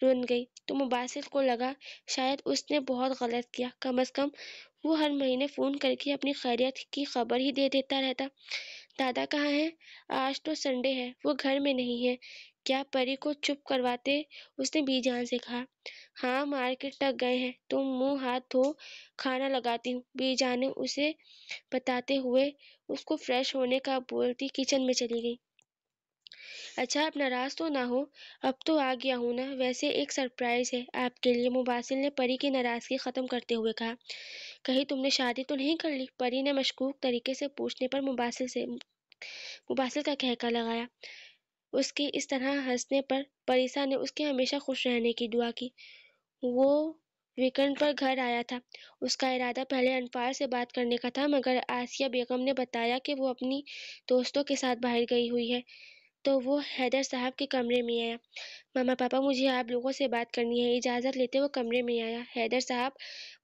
رن گئی تو مباسل کو لگا شاید اس نے بہت غلط کیا، کم از کم وہ ہر مہینے فون کر کے اپنی خیریت کی خبر ہی دے دیتا رہتا۔ دادا کہاں ہیں؟ آج تو سنڈے ہے، وہ گھر میں نہیں ہے کیا؟ پری کو چپ کرواتے اس نے بی جان سے کہا۔ ہاں مارکیٹ تک گئے ہیں، تم منہ ہاتھ دھو، کھانا لگاتی ہوں، بی جان نے اسے بتاتے ہوئے اس کو فریش ہونے کا بولتی کچن میں چلی گئی۔ اچھا آپ ناراض تو نہ ہو، اب تو آ گیا ہوں نا، ویسے ایک سرپرائز ہے آپ کے لیے، مباسل نے پری کی ناراضگی ختم کرتے ہوئے کہا۔ کہیں تم نے شادی تو نہیں کر لی؟ پری نے مشکوک طریقے سے پوچھنے پر مباسل کا کہکا لگایا۔ اس کے اس طرح ہنسنے پر پریسا نے اس کے ہمیشہ خوش رہنے کی دعا کی۔ وہ ویکنڈ پر گھر آیا تھا۔ اس کا ارادہ پہلے انفال سے بات کرنے کا تھا، مگر آسیہ بیگم نے بتایا کہ وہ اپنی دوستوں کے ساتھ باہر گئی ہوئی ہے تو وہ حیدر صاحب کے کمرے میں آیا۔ ماما پاپا مجھے آپ لوگوں سے بات کرنی ہے، اجازت لیتے وہ کمرے میں آیا۔ حیدر صاحب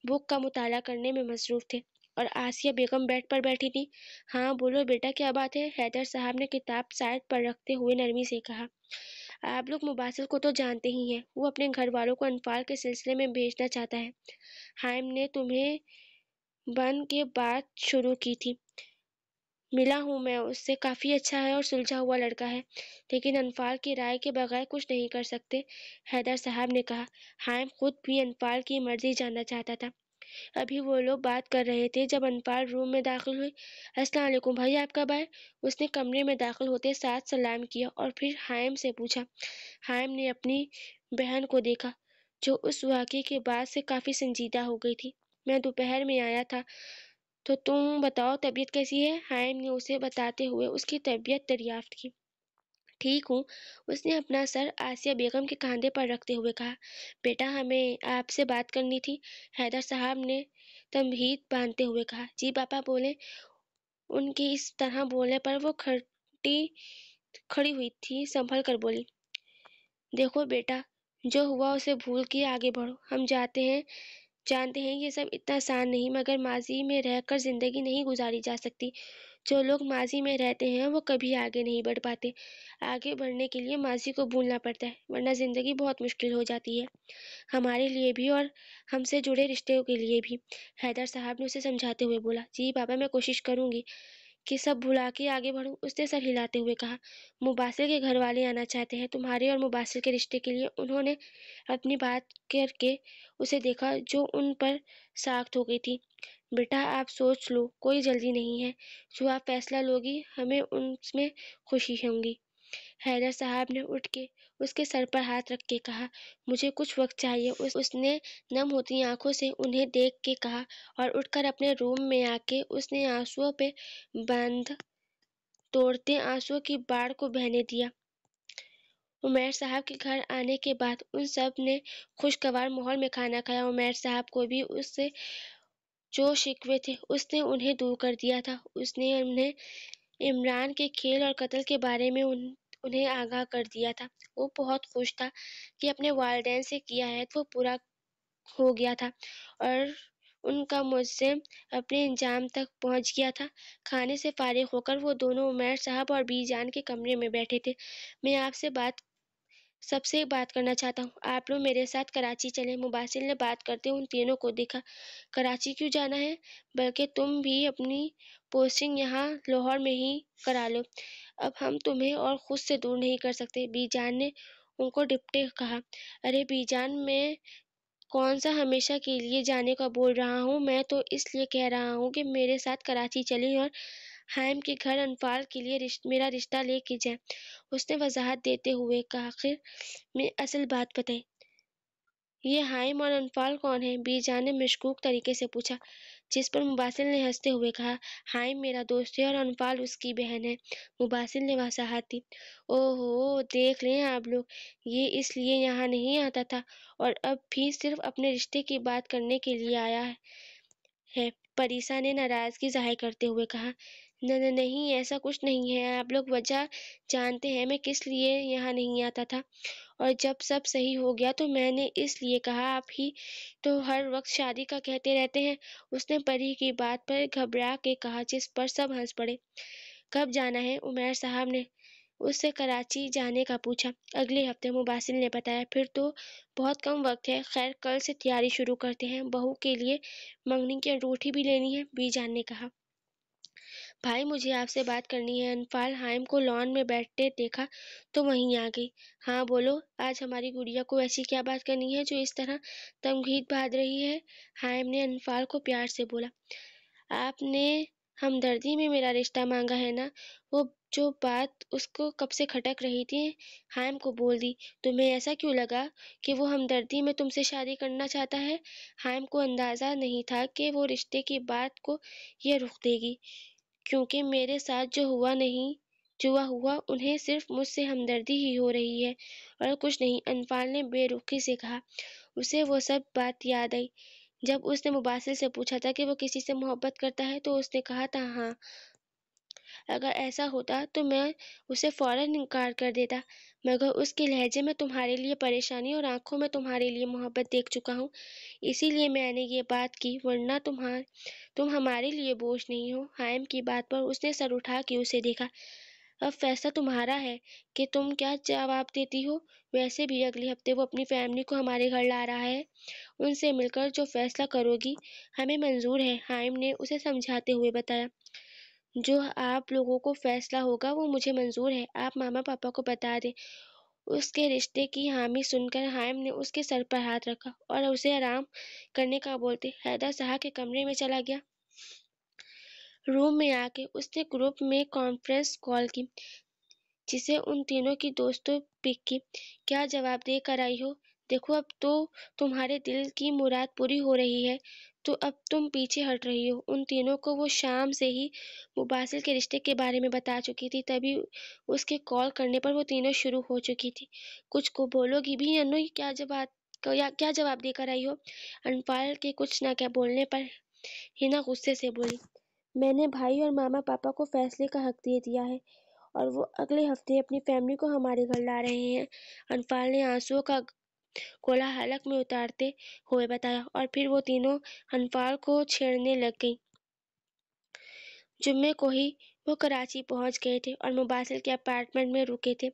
بک کا مطالعہ کرنے میں مصروف تھے اور آسیہ بیگم بیڈ پر بیٹھی تھی۔ ہاں بولو بیٹا کیا بات ہے؟ حیدر صاحب نے کتاب سائڈ پر رکھتے ہوئے نرمی سے کہا۔ آپ لوگ مباسل کو تو جانتے ہی ہیں، وہ اپنے گھر والوں کو انفال کے سلسلے میں بھیجنا چاہتا ہے۔ حائم نے تمہیں بن کے بات شروع کی تھی، ملا ہوں میں اس سے، کافی اچھا ہے اور سلجھا ہوا لڑکا ہے، لیکن انفال کی رائے کے بغیر کچھ نہیں کر سکتے، حیدر صاحب نے کہا۔ حائم خود بھی انفال کی مرضی جاننا چاہتا تھا۔ ابھی وہ لوگ بات کر رہے تھے جب انفال روم میں داخل ہوئی۔ السلام علیکم بھائی، آپ کب آئے؟ اس نے کمرے میں داخل ہوتے ساتھ سلام کیا اور پھر حائم سے پوچھا۔ حائم نے اپنی بہن کو دیکھا جو اس واقعے کے بعد سے کافی سنجیدہ ہو گئی تھی۔ میں دوپہر میں آیا تھا، تو تم بتاؤ طبیعت کیسی ہے؟ حائم نے اسے بتاتے ہوئے اس کی طبیعت دریافت کی۔ ٹھیک ہوں، اس نے اپنا سر آسیہ بیگم کے کاندھے پر رکھتے ہوئے کہا۔ بیٹا ہمیں آپ سے بات کرنی تھی، حیدر صاحب نے تمہید باندھتے ہوئے کہا۔ جی پاپا بولیں۔ ان کے اس طرح بولنے پر وہ کھڑی ہوئی تھی، سنبھل کر بولی۔ دیکھو بیٹا، جو ہوا اسے بھول کے آگے بڑھو، ہم جانتے ہیں یہ سب اتنا آسان نہیں، مگر ماضی میں رہ کر زندگی نہیں گزاری جا سکتی۔ جو لوگ ماضی میں رہتے ہیں وہ کبھی آگے نہیں بڑھ پاتے۔ آگے بڑھنے کے لیے ماضی کو بھولنا پڑتا ہے، ورنہ زندگی بہت مشکل ہو جاتی ہے، ہمارے لیے بھی اور ہم سے جڑے رشتوں کے لیے بھی، حیدر صاحب نے اسے سمجھاتے ہوئے بولا۔ جی پاپا میں کوشش کروں گی کہ سب بھلا کے آگے بڑھوں، اس نے سر ہلاتے ہوئے کہا۔ مباسل کے گھر والے آنا چاہتے ہیں تمہارے اور مباسل کے رشتے کے لیے، انہوں نے اپنی بات کر کے اسے دیکھا جو ان پر ساخت ہو گئی تھی۔ بیٹا آپ سوچ لو، کوئی جلدی نہیں ہے، جو آپ فیصلہ لوگی ہمیں اس میں خوشی ہوگی۔ حیدر صاحب نے اٹھ کے اس کے سر پر ہاتھ رکھ کے کہا۔ مجھے کچھ وقت چاہیے، اس نے نم ہوتی آنکھوں سے انہیں دیکھ کے کہا اور اٹھ کر اپنے روم میں آ کے اس نے آنسوؤں پہ بند توڑتے آنسوؤں کی باڑ کو بہنے دیا۔ عمیر صاحب کے گھر آنے کے بعد ان سب نے خوشگوار ماحول میں کھانا کھایا۔ عمیر صاحب کو بھی اس سے جو شکوے تھے اس نے انہیں دور کر دیا تھا۔ اس نے انہیں عمران کے کھیل اور قتل کے بارے میں انہیں آگاہ کر دیا تھا۔ وہ بہت خوش تھا کہ اپنے والدین سے کیا عہد وہ پورا ہو گیا تھا اور ان کا مجسم اپنے انجام تک پہنچ گیا تھا۔ کھانے سے فارغ ہو کر وہ دونوں عمیر صاحب اور بی جان کے کمرے میں بیٹھے تھے۔ میں آپ سے سب سے بات کرنا چاہتا ہوں، آپ لوگ میرے ساتھ کراچی چلیں۔ مباسل نے بات کرتے ان تینوں کو دیکھا۔ کراچی کیوں جانا ہے؟ بلکہ تم بھی اپنی پوسٹنگ یہاں لاہور میں ہی کرا لو، اب ہم تمہیں اور خود سے دور نہیں کر سکتے، بی جان نے ان کو ڈپٹے کہا۔ ارے بی جان، میں کون سا ہمیشہ کے لیے جانے کا بول رہا ہوں، میں تو اس لیے کہہ رہا ہوں کہ میرے ساتھ کراچی چلیں اور حائم کے گھر انفال کے لیے میرا رشتہ لے کے جائیں، اس نے وضاحت دیتے ہوئے کہا۔ آخر میں اصل بات بتائیں، یہ حائم اور انفال کون ہیں؟ بی جان نے مشکوک طریقے سے پوچھا، جس پر مباسل نے ہنستے ہوئے کہا۔ حائم میرا دوست ہے اور انفال اس کی بہن ہے، مباسل نے وضاحت دی۔ اوہو، دیکھ لیں آپ لوگ، یہ اس لیے یہاں نہیں آتا تھا اور اب بھی صرف اپنے رشتے کی بات کرنے کے لیے آیا ہے، پریسا نے ناراضگی ظاہر کرتے ہوئے کہا۔ نہیں ایسا کچھ نہیں ہے، آپ لوگ وجہ جانتے ہیں میں کس لیے یہاں نہیں آتا تھا، اور جب سب صحیح ہو گیا تو میں نے اس لیے کہا، آپ ہی تو ہر وقت شادی کا کہتے رہتے ہیں، اس نے پری کی بات پر گھبرا کے کہا، جس پر سب ہنس پڑے۔ کب جانا ہے؟ اس سے کراچی جانے کا پوچھا۔ اگلے ہفتے، مباسل نے بتایا۔ پھر تو بہت کم وقت ہے، خیر کل سے تیاری شروع کرتے ہیں، بہو کے لیے منگنی کی انگوٹھی بھی لینی ہے، بی جان نے کہا۔ بھائی مجھے آپ سے بات کرنی ہے۔ انفال حائم کو لان میں بیٹھتے دیکھا تو وہیں آ گئی۔ ہاں بولو، آج ہماری گڑیا کو ایسی کیا بات کرنی ہے جو اس طرح تمغید باندھ رہی ہے؟ حائم نے انفال کو پیار سے بولا۔ آپ نے ہمدردی میں میرا رشتہ مانگا ہے نا؟ وہ جو بات اس کو کب سے کھٹک رہی تھی حائم کو بول دی۔ تمہیں ایسا کیوں لگا کہ وہ ہمدردی میں تم سے شادی کرنا چاہتا ہے؟ حائم کو اندازہ نہیں تھا کہ وہ رشتے کی بات کو یہ رخ دے گی، کیونکہ میرے ساتھ جو ہوا انہیں صرف مجھ سے ہمدردی ہی ہو رہی ہے اور کچھ نہیں، انفال نے بے رخی سے کہا۔ اسے وہ سب بات یاد آئی جب اس نے مباسل سے پوچھا تھا کہ وہ کسی سے محبت کرتا ہے تو اس نے کہا تھا ہاں، اگر ایسا ہوتا تو میں اسے فوراً انکار کر دیتا، مگر اس کے لہجے میں تمہارے لیے پریشانی اور آنکھوں میں تمہارے لیے محبت دیکھ چکا ہوں، اسی لیے میں نے یہ بات کی، ورنہ تم ہمارے لیے بوجھ نہیں ہو۔ حائم کی بات پر اس نے سر اٹھا کے اسے دیکھا۔ اب فیصلہ تمہارا ہے کہ تم کیا جواب دیتی ہو، ویسے بھی اگلے ہفتے وہ اپنی فیملی کو ہمارے گھر لا رہا ہے، ان سے مل کر جو فیصلہ کرو گی ہمیں منظور ہے، حائم نے اسے سمجھاتے ہوئے بتایا۔ جو آپ لوگوں کو فیصلہ ہوگا وہ مجھے منظور ہے، آپ ماما پاپا کو بتا دیں۔ اس کے رشتے کی حامی سن کر حائم نے اس کے سر پر ہاتھ رکھا اور اسے آرام کرنے کا بولتے حیدر صاحب کے کمرے میں چلا گیا۔ روم میں آ کے اس نے گروپ میں کانفرنس کال کی جسے ان تینوں کی دوستوں پک کی۔ کیا جواب دے کر آئی ہو؟ دیکھو اب تو تمہارے دل کی مراد پوری ہو رہی ہے تو اب تم پیچھے ہٹ رہی ہو۔ ان تینوں کو وہ شام سے ہی مباسل کے رشتے کے بارے میں بتا چکی تھی، تبھی اس کے کال کرنے پر وہ تینوں شروع ہو چکی تھی۔ کچھ کو بولو گی بھی انو، کیا جواب دے کر آئی ہو؟ انفال کے کچھ نہ کیا بولنے پر ہنا غصے سے بولی۔ میں نے بھائی اور ماما پاپا کو فیصلے کا حق دے دیا ہے اور وہ اگلے ہفتے اپنی فیملی کو ہمارے گھر لا رہے ہیں، انفال نے آنسوؤں کا گولا حلق میں اتارتے ہوئے بتایا، اور پھر وہ تینوں انفال کو چھیڑنے لگ گئیں۔ جمعے کو ہی وہ کراچی پہنچ گئے تھے اور مباسل کے اپارٹمنٹ میں رکے تھے۔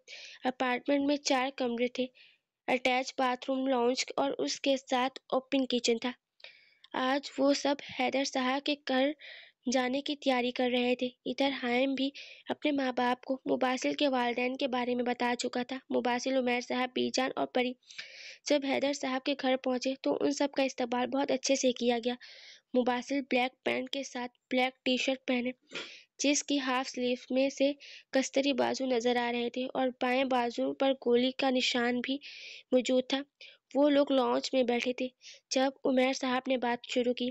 اپارٹمنٹ میں 4 کمرے تھے، اٹیچ باتھ روم، لاؤنج اور اس کے ساتھ اوپن کچن تھا۔ آج وہ سب حیدر صاحب کے گھر جانے کی تیاری کر رہے تھے۔ ادھر حائم بھی اپنے ماں باپ کو مباسل کے والدین کے بارے میں بتا چکا تھا۔ مباسل، عمیر صاحب، بی جان اور پری جب حیدر صاحب کے گھر پہنچے تو ان سب کا استقبال بہت اچھے سے کیا گیا۔ مباسل بلیک پینٹ کے ساتھ بلیک ٹی شرٹ پہنے، جس کی ہاف سلیو میں سے کستری بازو نظر آ رہے تھے اور بائیں بازو پر گولی کا نشان بھی موجود تھا۔ وہ لوگ لاؤنج میں بیٹھے تھے جب عمیر صاحب نے بات شروع کی۔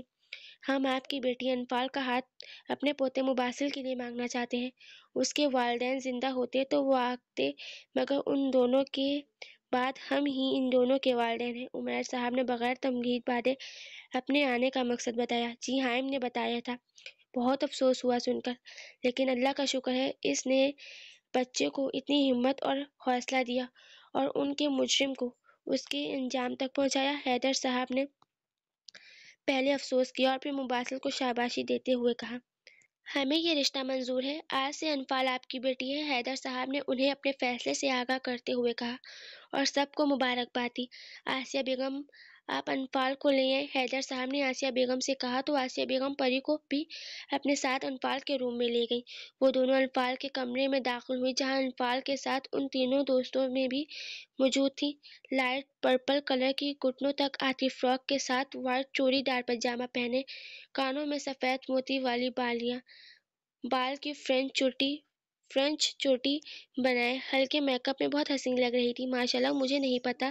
ہم آپ کی بیٹی انفال کا ہاتھ اپنے پوتے مباسل کے لیے مانگنا چاہتے ہیں۔ اس کے والدین زندہ ہوتے تو وہ آتے، مگر ان دونوں کے بعد ہم ہی ان دونوں کے والدین ہیں۔ عمیر صاحب نے بغیر تمغید باندھے اپنے آنے کا مقصد بتایا۔ جی، حائم نے بتایا تھا۔ بہت افسوس ہوا سن کر، لیکن اللہ کا شکر ہے اس نے بچے کو اتنی ہمت اور حوصلہ دیا اور ان کے مجرم کو اس کے انجام تک پہنچایا۔ حیدر صاحب نے پہلے افسوس کیا اور پھر مباسل کو شاباشی دیتے ہوئے کہا، ہمیں یہ رشتہ منظور ہے، آج سے انفال آپ کی بیٹی ہے۔ حیدر صاحب نے انہیں اپنے فیصلے سے آگاہ کرتے ہوئے کہا اور سب کو مبارکباد دی۔ آسیہ بیگم، آپ انفال کو لے آئیں۔ حیدر صاحب نے آسیہ بیگم سے کہا تو آسیہ بیگم پری کو بھی اپنے ساتھ انفال کے روم میں لے گئیں۔ وہ دونوں انفال کے کمرے میں داخل ہوئی جہاں انفال کے ساتھ ان تینوں دوستوں میں بھی موجود تھیں۔ لائٹ پرپل کلر کی گھٹنوں تک آتی فراک کے ساتھ وائٹ چوڑی دار پائجامہ پہنے، کانوں میں سفید موتی والی بالیاں، بال کی فرنچ چوٹی بنائے ہلکے میک اپ میں بہت حسین لگ رہی تھی۔ ماشاءاللہ، مجھے نہیں پتا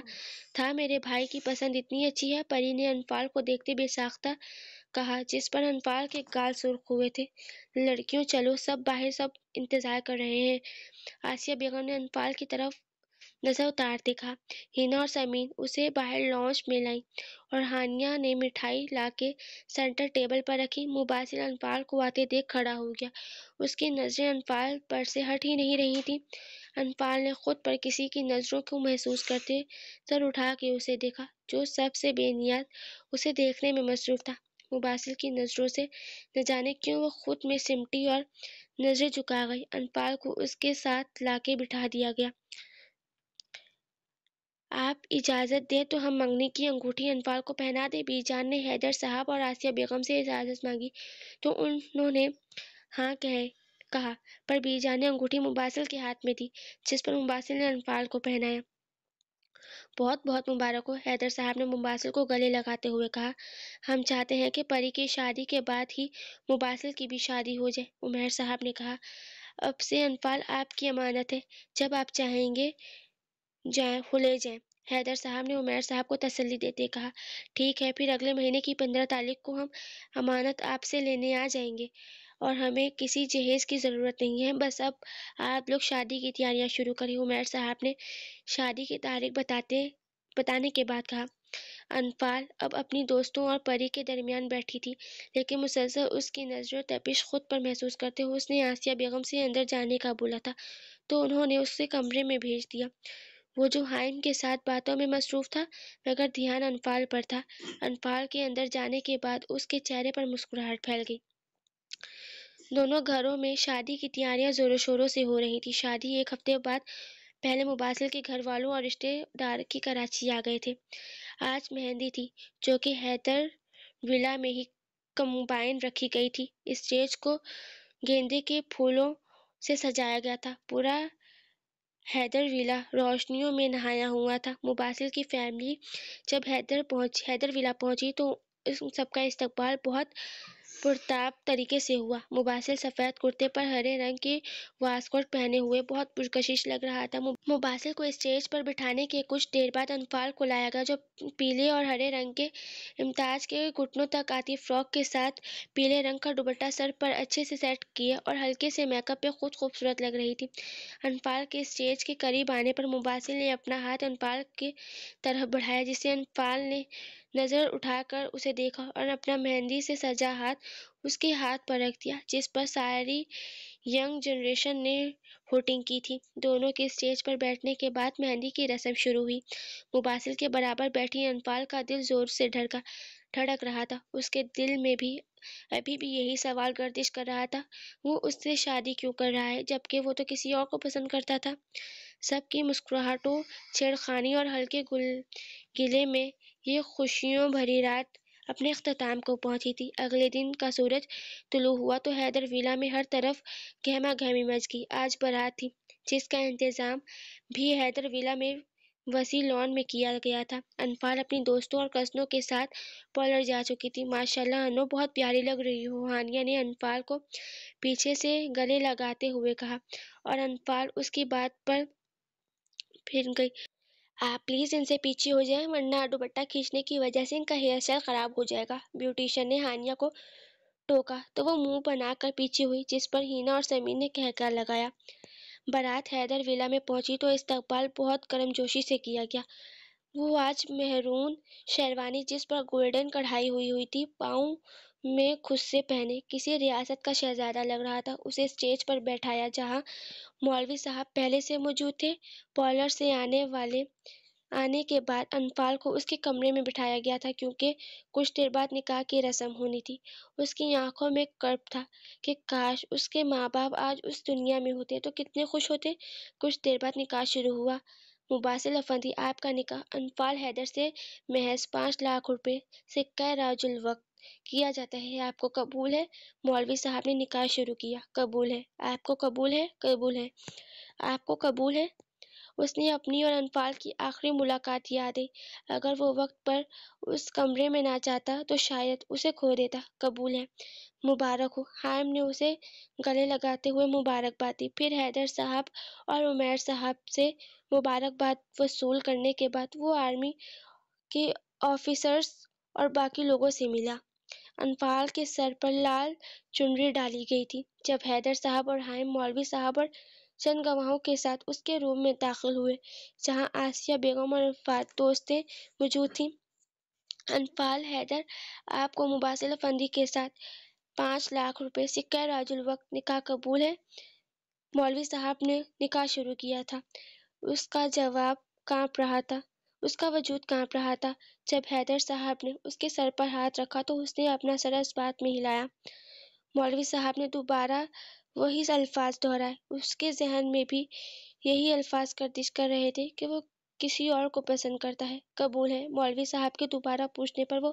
تھا میرے بھائی کی پسند اتنی اچھی ہے، پری نے انفال کو دیکھتے بے ساختہ کہا، جس پر انفال کے گال سرخ ہوئے تھے۔ لڑکیوں چلو، سب باہر، سب انتظار کر رہے ہیں۔ آسیہ بیگم نے انفال کی طرف نظر اتارتے کہا۔ ہنا اور سمین اسے باہر لاؤنج میں لائیں اور ہانیہ نے مٹھائی لا کے سینٹر ٹیبل پر رکھی۔ مباسل انفال کو آتے دیکھ کھڑا ہو گیا، اس کی نظریں انفال پر سے ہٹ ہی نہیں رہی تھیں۔ انفال نے خود پر کسی کی نظروں کو محسوس کرتے سر اٹھا کے اسے دیکھا، جو سب سے بے نیاز اسے دیکھنے میں مصروف تھا۔ مباسل کی نظروں سے نہ جانے کیوں وہ خود میں سمٹی اور نظریں جھکا گئی۔ انپال کو اس کے ساتھ لا کے بٹھا دیا گیا۔ آپ اجازت دیں تو ہم منگنی کی انگوٹھی انپال کو پہنا دیں۔ بی جان نے حیدر صاحب اور آسیہ بیگم سے اجازت مانگی تو انہوں نے ہاں کہا، پر بی جان نے انگوٹھی مباسل کے ہاتھ میں دی، جس پر مباسل نے انپال کو پہنایا۔ بہت بہت مبارک ہو، حیدر صاحب نے مباسل کو گلے لگاتے ہوئے کہا۔ ہم چاہتے ہیں کہ پری کی شادی کے بعد ہی مباسل کی بھی شادی ہو جائے، عمیر صاحب نے کہا۔ اب سے انپال آپ کی امانت ہے، جب آپ چاہیں گے لے جائیں، حیدر صاحب نے عمیر صاحب کو تسلی دیتے کہا۔ ٹھیک ہے، پھر اگلے مہینے کی 15 تاریخ کو ہم امانت آپ سے لینے آ جائیں گے، اور ہمیں کسی جہیز کی ضرورت نہیں ہے، بس اب آپ لوگ شادی کی تیاریاں شروع کریں، عمیر صاحب نے شادی کی تاریخ بتانے کے بعد کہا۔ انپال اب اپنی دوستوں اور پری کے درمیان بیٹھی تھی، لیکن مسلسل اس کی نظر تپش خود پر محسوس کرتے ہوئے اس نے آسیہ بیگم سے اندر جانے کا بولا تھا تو انہوں نے اسے کمرے میں بھیج دیا۔ وہ جو حائم کے ساتھ باتوں میں مصروف تھا مگر دھیان انپال پر تھا۔ انپال کے اندر جانے کے بعد اس کے چہرے پر مسکراہٹ پھیل گئی۔ دونوں گھروں میں شادی کی تیاریاں زوروں شوروں سے ہو رہی تھی۔ شادی ایک ہفتے بعد پہلے مباسل کے گھر والوں اور رشتے دار کی کراچی آ گئے تھے۔ آج مہندی تھی، جو کہ حیدر ولا میں ہی کمبائن رکھی گئی تھی۔ اسٹیج کو گیندے کے پھولوں سے سجایا گیا تھا۔ پورا حیدر ولا روشنیوں میں نہایا ہوا تھا۔ مباسل کی فیملی جب حیدر ولا پہنچی تو سب کا استقبال بہت پرتاب طریقے سے ہوا۔ مباسل سفید کرتے پر ہرے رنگ کی واسکوٹ پہنے ہوئے بہت پرکشش لگ رہا تھا۔ مباسل کو اسٹیج پر بٹھانے کے کچھ دیر بعد انپال کو لایا گیا، جو پیلے اور ہرے رنگ کے امتاز کے گھٹنوں تک آتی فراک کے ساتھ پیلے رنگ کا دوپٹہ سر پر اچھے سے سیٹ کیے اور ہلکے سے میک اپ پہ خود خوبصورت لگ رہی تھی۔ انپال کے اسٹیج کے قریب آنے پر مباسل نے اپنا ہاتھ انپال کی طرف بڑھایا، جس سے انپال نے نظر اٹھا کر اسے دیکھا اور اپنا مہندی سے سجا ہاتھ اس کے ہاتھ پر رکھ دیا، جس پر ساری ینگ جنریشن نے ہوٹنگ کی تھی۔ دونوں کے اسٹیج پر بیٹھنے کے بعد مہندی کی رسم شروع ہوئی۔ مباسل کے برابر بیٹھی انپال کا دل زور سے دھڑک رہا تھا۔ اس کے دل میں بھی ابھی بھی یہی سوال گردش کر رہا تھا، وہ اس سے شادی کیوں کر رہا ہے جبکہ وہ تو کسی اور کو پسند کرتا تھا۔ سب کی مسکراہٹوں، چھیڑخانی اور ہلکے گلے میں یہ خوشیوں بھری رات اپنے اختتام کو پہنچی تھی۔ اگلے دن کا سورج طلوع ہوا تو حیدر ولا میں ہر طرف گہما گہمی مچ گئی۔ آج بارات تھی، جس کا انتظام بھی حیدر ولا میں وسیع لان میں کیا گیا تھا۔ انپال اپنی دوستوں اور کزنوں کے ساتھ پارلر جا چکی تھی۔ ماشاءاللہ انو، بہت پیاری لگ رہی ہو، ہانیہ نے انپال کو پیچھے سے گلے لگاتے ہوئے کہا، اور انپال اس کی بات پر پھر گئی۔ آپ پلیز ان سے پیچھے ہو جائیں، ورنہ دوپٹہ کھینچنے کی وجہ سے ان کا ہیئر اسٹائل خراب ہو جائے گا، بیوٹیشین نے ہانیہ کو ٹوکا تو وہ منہ بنا کر پیچھے ہوئی، جس پر ہینا اور سمیر نے کہکہا لگایا۔ بارات حیدر ولا میں پہنچی تو استقبال بہت گرم جوشی سے کیا گیا۔ وہ آج مہرون شیروانی، جس پر گولڈن کڑھائی ہوئی تھی، پاؤں میں خصے پہنے کسی ریاست کا شہزادہ لگ رہا تھا، اسے اسٹیج پر بیٹھایا جہاں مولوی صاحب پہلے سے موجود تھے۔ پارلر سے آنے کے بعد انپال کو اس کے کمرے میں بٹھایا گیا تھا، کیونکہ کچھ دیر بعد نکاح کی رسم ہونی تھی۔ اس کی آنکھوں میں کرب تھا کہ کاش اس کے ماں باپ آج اس دنیا میں ہوتے تو کتنے خوش ہوتے۔ کچھ دیر بعد نکاح شروع ہوا۔ مباسل افندی، آپ کا نکاح انپال حیدر سے محض 5 لاکھ روپے سکہ راج الوقت کیا جاتا ہے، آپ کو قبول ہے؟ مولوی صاحب نے نکاح شروع کیا۔ قبول ہے۔ آپ کو قبول ہے؟ قبول ہے۔ آپ کو قبول ہے؟ اس نے اپنی اور انپال کی آخری ملاقات یاد آئی۔ اگر وہ وقت پر اس کمرے میں نہ جاتا تو شاید اسے کھو دیتا۔ قبول ہے۔ مبارک ہو۔ حائم نے اسے گلے لگاتے ہوئے مبارکباد دی۔ پھر حیدر صاحب اور عمیر صاحب سے مبارکباد وصول کرنے کے بعد وہ آرمی کے آفیسرز اور باقی لوگوں سے ملا۔ انپال کے سر پر لال چنری ڈالی گئی تھی۔ جب حیدر صاحب اور حائم مولوی صاحب اور چند گواہوں کے ساتھ اس کے روم میں داخل ہوئے جہاں آسیہ بیگم اور دوستیں موجود تھیں، انپال حیدر، آپ کو مباسل افندی کے ساتھ 5 لاکھ روپے سکہ راج الوقت نکاح قبول ہے؟ مولوی صاحب نے نکاح شروع کیا تھا، اس کا جواب کانپ رہا تھا۔ اس کا وجود کانپ رہا تھا۔ جب حیدر صاحب نے اس کے سر پر ہاتھ رکھا تو اس نے اپنا سر اس بات میں ہلایا۔ مولوی صاحب نے دوبارہ وہی الفاظ دہرائے۔ اس کے ذہن میں بھی یہی الفاظ گردش کر رہے تھے کہ وہ کسی اور کو پسند کرتا ہے۔ قبول ہے؟ مولوی صاحب کے دوبارہ پوچھنے پر وہ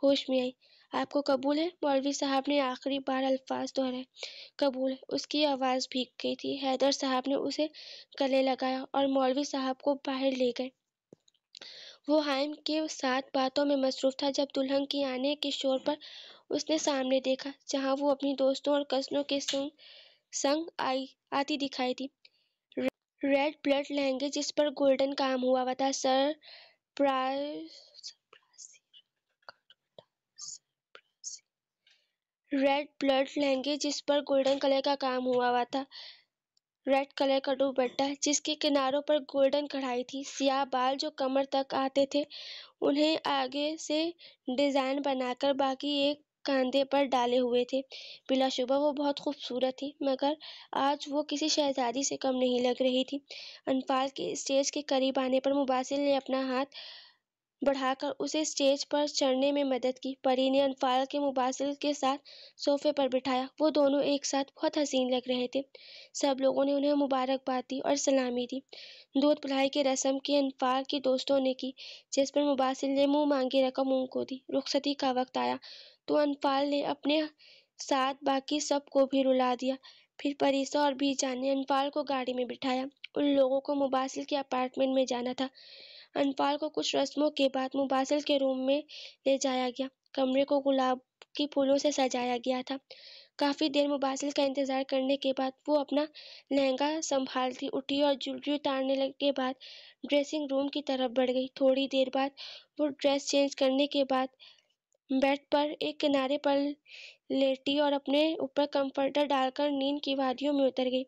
ہوش میں آئی۔ آپ کو قبول ہے؟ مولوی صاحب نے آخری بار الفاظ دہرائے۔ قبول ہے۔ اس کی آواز بھیگ گئی تھی۔ حیدر صاحب نے اسے گلے لگایا اور مولوی صاحب کو باہر لے گئے۔ وہ حائم کے ساتھ باتوں میں مصروف تھا جب دلہن کے آنے کے شور پر اس نے سامنے دیکھا جہاں وہ اپنی دوستوں اور کزنوں کے سنگ آتی دکھائی دی۔ ریڈ بلڈ لہنگے جس پر گولڈن کام ہوا ہوا تھا، ریڈ بلڈ لہنگے جس پر گولڈن کلر کا کام ہوا ہوا تھا، ریڈ کلر کا دوپٹہ جس کے کناروں پر گولڈن کڑھائی تھی، سیاہ بال جو کمر تک آتے تھے، انہیں آگے سے ڈیزائن بنا کر باقی ایک کاندھے پر ڈالے ہوئے تھے۔ بلا شبہ وہ بہت خوبصورت تھی، مگر آج وہ کسی شہزادی سے کم نہیں لگ رہی تھی۔ انفال کے اسٹیج کے قریب آنے پر مباسل نے اپنا ہاتھ بڑھا کر اسے اسٹیج پر چڑھنے میں مدد کی۔ پری نے انفال کے مباسل کے ساتھ صوفے پر بٹھایا۔ وہ دونوں ایک ساتھ بہت حسین لگ رہے تھے۔ سب لوگوں نے انہیں مبارکباد دی اور سلامی دی۔ دودھ پلائی کی رسم کی انفال کی دوستوں نے کی، جس پر مباسل نے منہ مانگی رقم ان کو دی۔ رخصتی کا وقت آیا تو انفال نے اپنے ساتھ باقی سب کو بھی رلا دیا۔ پھر پریسا اور بی جان نے انفال کو گاڑی میں بٹھایا۔ ان لوگوں کو مباسل کے اپارٹمنٹ میں جانا تھا۔ انفال کو کچھ رسموں کے بعد مباسل کے روم میں لے جایا گیا۔ کمرے کو گلاب کی پھولوں سے سجایا گیا تھا۔ کافی دیر مباسل کا انتظار کرنے کے بعد وہ اپنا لہنگا سنبھالتی اٹھی اور جویلری اتارنے کے بعد ڈریسنگ روم کی طرف بڑھ گئی۔ تھوڑی دیر بعد وہ ڈریس چینج کرنے کے بعد بیڈ پر ایک کنارے پر لیٹی اور اپنے اوپر کمفرٹر ڈال کر نیند کی وادیوں میں اتر گئی۔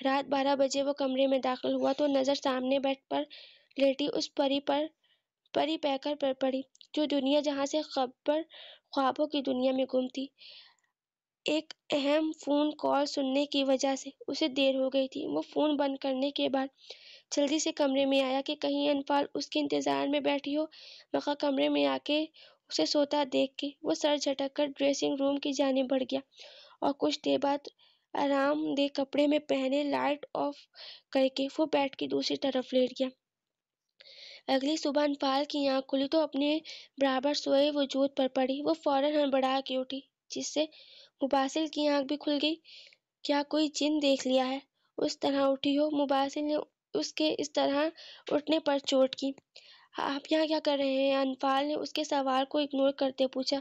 رات 12 بجے وہ کمرے میں داخل ہوا تو نظر سامنے بیڈ پر لیٹی اس پری پیکر پر پڑی جو دنیا جہاں سے خبر خوابوں کی دنیا میں گم تھی۔ ایک اہم فون کال سننے کی وجہ سے اسے دیر ہو گئی تھی۔ وہ فون بند کرنے کے بعد جلدی سے کمرے میں آیا کہ کہیں انفال اس کے انتظار میں بیٹھی ہو، مگر کمرے میں آ کے اسے سوتا دیکھ کے وہ سر جھٹک کر ڈریسنگ روم کی جانب بڑھ گیا اور کچھ دیر بعد آرام دہ کپڑے میں پہنے لائٹ آف کر کے وہ بیڈ کی دوسری طرف لیٹ گیا۔ اگلی صبح انفال کی آنکھ کھلی تو اپنے برابر سوئے وجود پر پڑی۔ وہ فوراً ہڑبڑا کے اٹھی، جس سے مباسل کی آنکھ بھی کھل گئی۔ کیا کوئی جن دیکھ لیا ہے؟ اس طرح اٹھی ہو؟ مباسل نے اس کے اس طرح اٹھنے پر چوٹ کی۔ آپ یہاں کیا کر رہے ہیں؟ انفال نے اس کے سوال کو اگنور کرتے پوچھا۔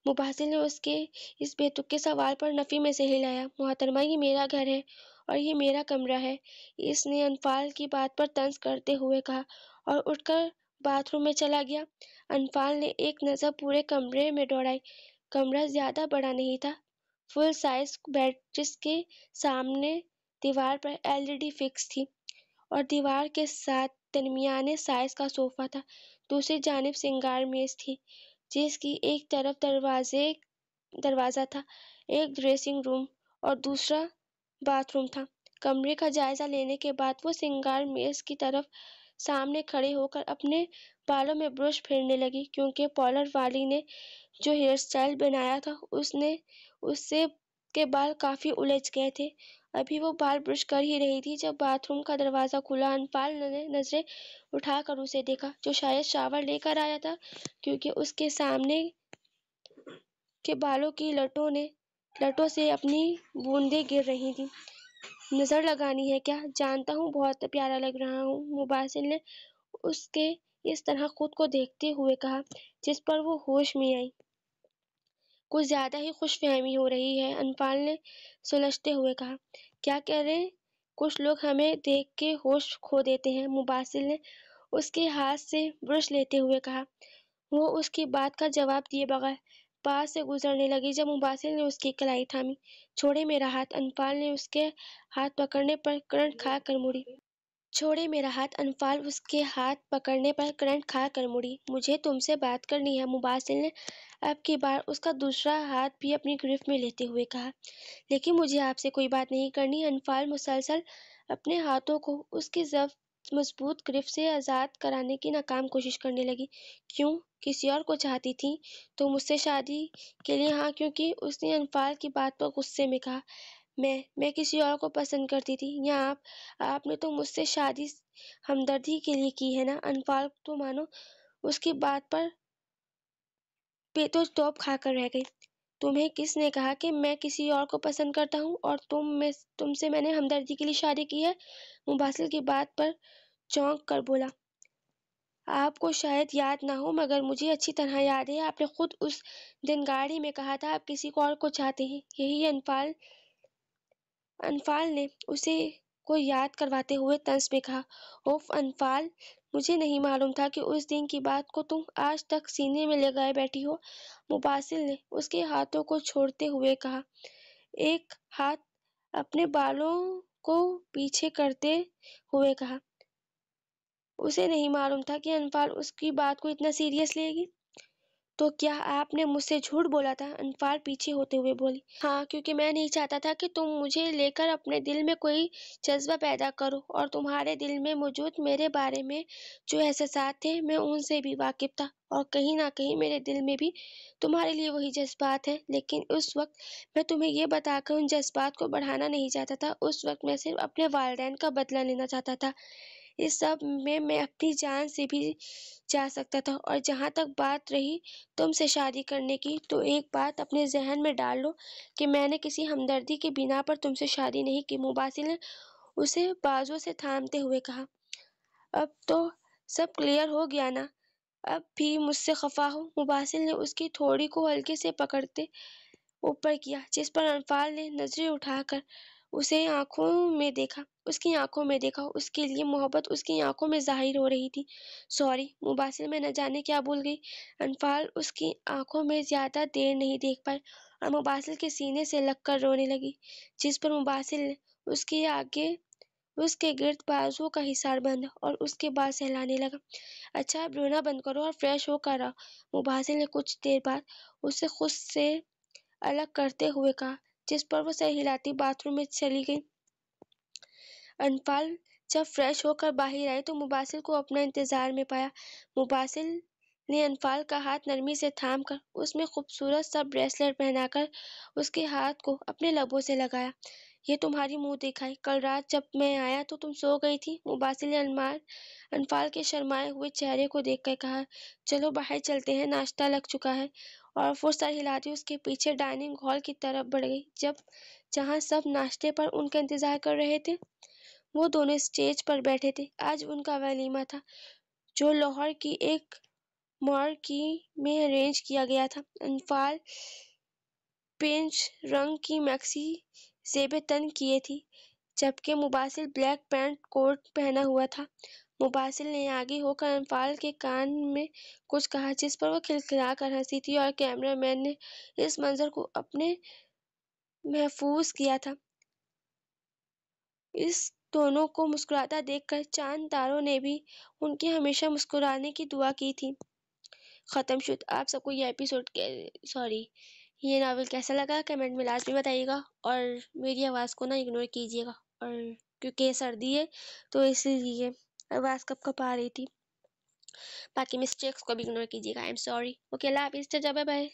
مباسل نے اس کے اس بے تکے سوال پر نفی میں سر ہلایا۔ محترمہ، یہ میرا گھر ہے اور یہ میرا کمرہ ہے، اس نے انفال کی بات پر طنز کرتے ہوئے کہا اور اٹھ کر باتھ روم میں چلا گیا۔ انفال نے ایک نظر پورے کمرے میں دوڑائی۔ کمرہ زیادہ بڑا نہیں تھا، فل سائز بیڈ جس کے سامنے دیوار پر LED فکس تھی اور دیوار کے ساتھ درمیانے سائز کا صوفہ تھا۔ دوسری جانب سنگار میز تھی جس کی ایک طرف دروازہ تھا۔ ایک ڈریسنگ روم اور دوسرا باتھ روم تھا۔ کمرے کا جائزہ لینے کے بعد وہ سنگار میز کی طرف سامنے کھڑے ہو کر اپنے بالوں میں برش پھیرنے لگی، کیونکہ پارلر والی نے جو ہیئر سٹائل بنایا تھا اس سے کے بال کافی الجھ گئے تھے۔ ابھی وہ بال برش کر ہی رہی تھی جب باتھ روم کا دروازہ کھلا۔ انفال نے نظریں اٹھا کر اسے دیکھا، جو شاید شاور لے کر آیا تھا، کیونکہ اس کے سامنے کے بالوں کی لٹوں سے اپنی بوندیں گر رہی تھیں۔ نظر لگانی ہے کیا؟ جانتا ہوں بہت پیارا لگ رہا ہوں، مباسل نے اس کے اس طرح خود کو دیکھتے ہوئے کہا، جس پر وہ ہوش میں آئی۔ کچھ زیادہ ہی خوش فہمی ہو رہی ہے، انفال نے سلجھتے ہوئے کہا۔ کیا کہہ رہے؟ کچھ لوگ ہمیں دیکھ کے ہوش کھو دیتے ہیں، مباسل نے اس کے ہاتھ سے برش لیتے ہوئے کہا۔ وہ اس کی بات کا جواب دیے بغیر پاس سے گزرنے لگی جب مباسل نے اس کی کلائی تھامی۔ چھوڑے میرا ہاتھ، انفال نے اس کے ہاتھ پکڑنے پر کرنٹ کھا کر مڑی۔ چھوڑے میرا ہاتھ، انفال اس کے ہاتھ پکڑنے پر کرنٹ کھا کر مڑی۔ مجھے تم سے بات کرنی ہے، مباسل نے اب کی بار اس کا دوسرا ہاتھ بھی اپنی گرفت میں لیتے ہوئے کہا۔ لیکن مجھے آپ سے کوئی بات نہیں کرنی، انفال مسلسل اپنے ہاتھوں کو اس کی ضبط مضبوط گرفت سے آزاد کرانے کی ناکام کوشش کرنے لگی۔ کیوں؟ کسی اور کو چاہتی تھی تو مجھ سے شادی کے لیے ہاں، کیونکہ اس نے انفال کی بات پر غصے میں کہا۔ میں کسی اور کو پسند کرتی تھی، یا آپ نے تو مجھ سے شادی ہمدردی کے لیے کی ہے نا؟ انفال تو مانو اس کی بات پر پہ تو ٹوپ کھا کر رہ گئی۔ تمہیں کس نے کہا کہ میں کسی اور کو پسند کرتا ہوں؟ اور تم سے میں نے ہمدردی کے لیے شادی کی ہے؟ مباسل کی بات پر چونک کر بولا۔ آپ کو شاید یاد نہ ہو، مگر مجھے اچھی طرح یاد ہے، آپ نے خود اس دن گاڑی میں کہا تھا آپ کسی اور کو چاہتے ہیں۔ یہی انفال نے اسے کو یاد کرواتے ہوئے طنز میں کہا۔ اوف انفال، مجھے نہیں معلوم تھا کہ اس دن کی بات کو تم آج تک سینے میں لگائے بیٹھی ہو۔ مباسل نے اس کے ہاتھوں کو چھوڑتے ہوئے کہا، ایک ہاتھ اپنے بالوں کو پیچھے کرتے ہوئے کہا۔ اسے نہیں معلوم تھا کہ انفال اس کی بات کو اتنا سیریس لے گی۔ تو کیا آپ نے مجھ سے جھوٹ بولا تھا؟ انفال پیچھے ہوتے ہوئے بولی۔ ہاں، کیونکہ میں نہیں چاہتا تھا کہ تم مجھے لے کر اپنے دل میں کوئی جذبہ پیدا کرو، اور تمہارے دل میں موجود میرے بارے میں جو احساسات تھے میں ان سے بھی واقف تھا، اور کہیں نہ کہیں میرے دل میں بھی تمہارے لیے وہی جذبات ہیں، لیکن اس وقت میں تمہیں یہ بتا کر ان جذبات کو بڑھانا نہیں چاہتا تھا۔ اس وقت میں صرف اپنے والدین کا بدلہ لینا چاہتا تھا۔ اس سب میں اپنی جان سے بھی جا سکتا تھا۔ اور جہاں تک بات رہی تم سے شادی کرنے کی، تو ایک بات اپنے ذہن میں ڈال لو کہ میں نے کسی ہمدردی کی بنا پر تم سے شادی نہیں کی۔ مباسل نے اسے بازو سے تھامتے ہوئے کہا۔ اب تو سب کلیئر ہو گیا نا؟ اب بھی مجھ سے خفا ہو؟ مباسل نے اس کی تھوڑی کو ہلکے سے پکڑتے اوپر کیا، جس پر انفال نے نظریں اٹھا کر اسے آنکھوں میں دیکھا۔ اس کی آنکھوں میں دیکھا، اس کے لیے محبت اس کی آنکھوں میں ظاہر ہو رہی تھی۔ سوری مباسل، میں نہ جانے کیا بھول گئی۔ انفال اس کی آنکھوں میں زیادہ دیر نہیں دیکھ پائی اور مباسل کے سینے سے لگ کر رونے لگی، جس پر مباسل نے اس کے گرد بازو کا حصار باندھا اور اس کے بال سہلانے لگا۔ اچھا اب رونا بند کرو اور فریش ہو کر آؤ، مباسل نے کچھ دیر بعد اسے خود سے الگ کرتے ہوئے کہا، جس پر وہ سر ہلاتی باتھ روم میں چلی گئی۔ انفال جب فریش ہو کر باہر آئی تو مباسل کو اپنا انتظار میں پایا۔ مباسل نے انفال کا ہاتھ نرمی سے تھام کر اس میں خوبصورت سا بریسلیٹ پہنا کر اس کے ہاتھ کو اپنے لبوں سے لگایا۔ یہ تمہاری منہ دکھائی، کل رات جب میں آیا تو تم سو گئی تھی۔ مباسل نے انفال کے شرمائے ہوئے چہرے کو دیکھ کر کہا، چلو باہر چلتے ہیں، ناشتہ لگ چکا ہے، اور وہ سر ہلاتی اس کے پیچھے ڈائننگ ہال کی طرف بڑھ گئی، جہاں سب ناشتے پر ان کا انتظار کر رہے تھے۔ وہ دونوں اسٹیج پر بیٹھے تھے۔ آج ان کا ولیمہ تھا، جو لاہور کی ایک مارکی میں ارینج کیا گیا تھا۔ انفال پینچ رنگ کی میکسی زیب تن کیے تھی، جبکہ مباسل بلیک پینٹ کوٹ پہنا ہوا تھا۔ مباسل نے آگے ہو کر انفال کے کان میں کچھ کہا، جس پر وہ کھلکھلا کر ہنسی تھی، اور کیمرہ مین نے اس منظر کو اپنے محفوظ کیا تھا۔ اس دونوں کو مسکراتا دیکھ کر چاند تاروں نے بھی ان کے ہمیشہ مسکرانے کی دعا کی تھی۔ ختم شد۔ آپ سب کو یہ ناول کیسا لگا کمنٹ میں لازمی بتائیے گا، اور میری آواز کو نہ اگنور کیجیے گا، اور کیونکہ سردی ہے تو اس لیے آواز کپ کپ آ رہی تھی، باقی مسٹیکس کو بھی اگنور کیجیے گا۔ I'm sorry. اوکے، اللہ حافظ، بائے بائے۔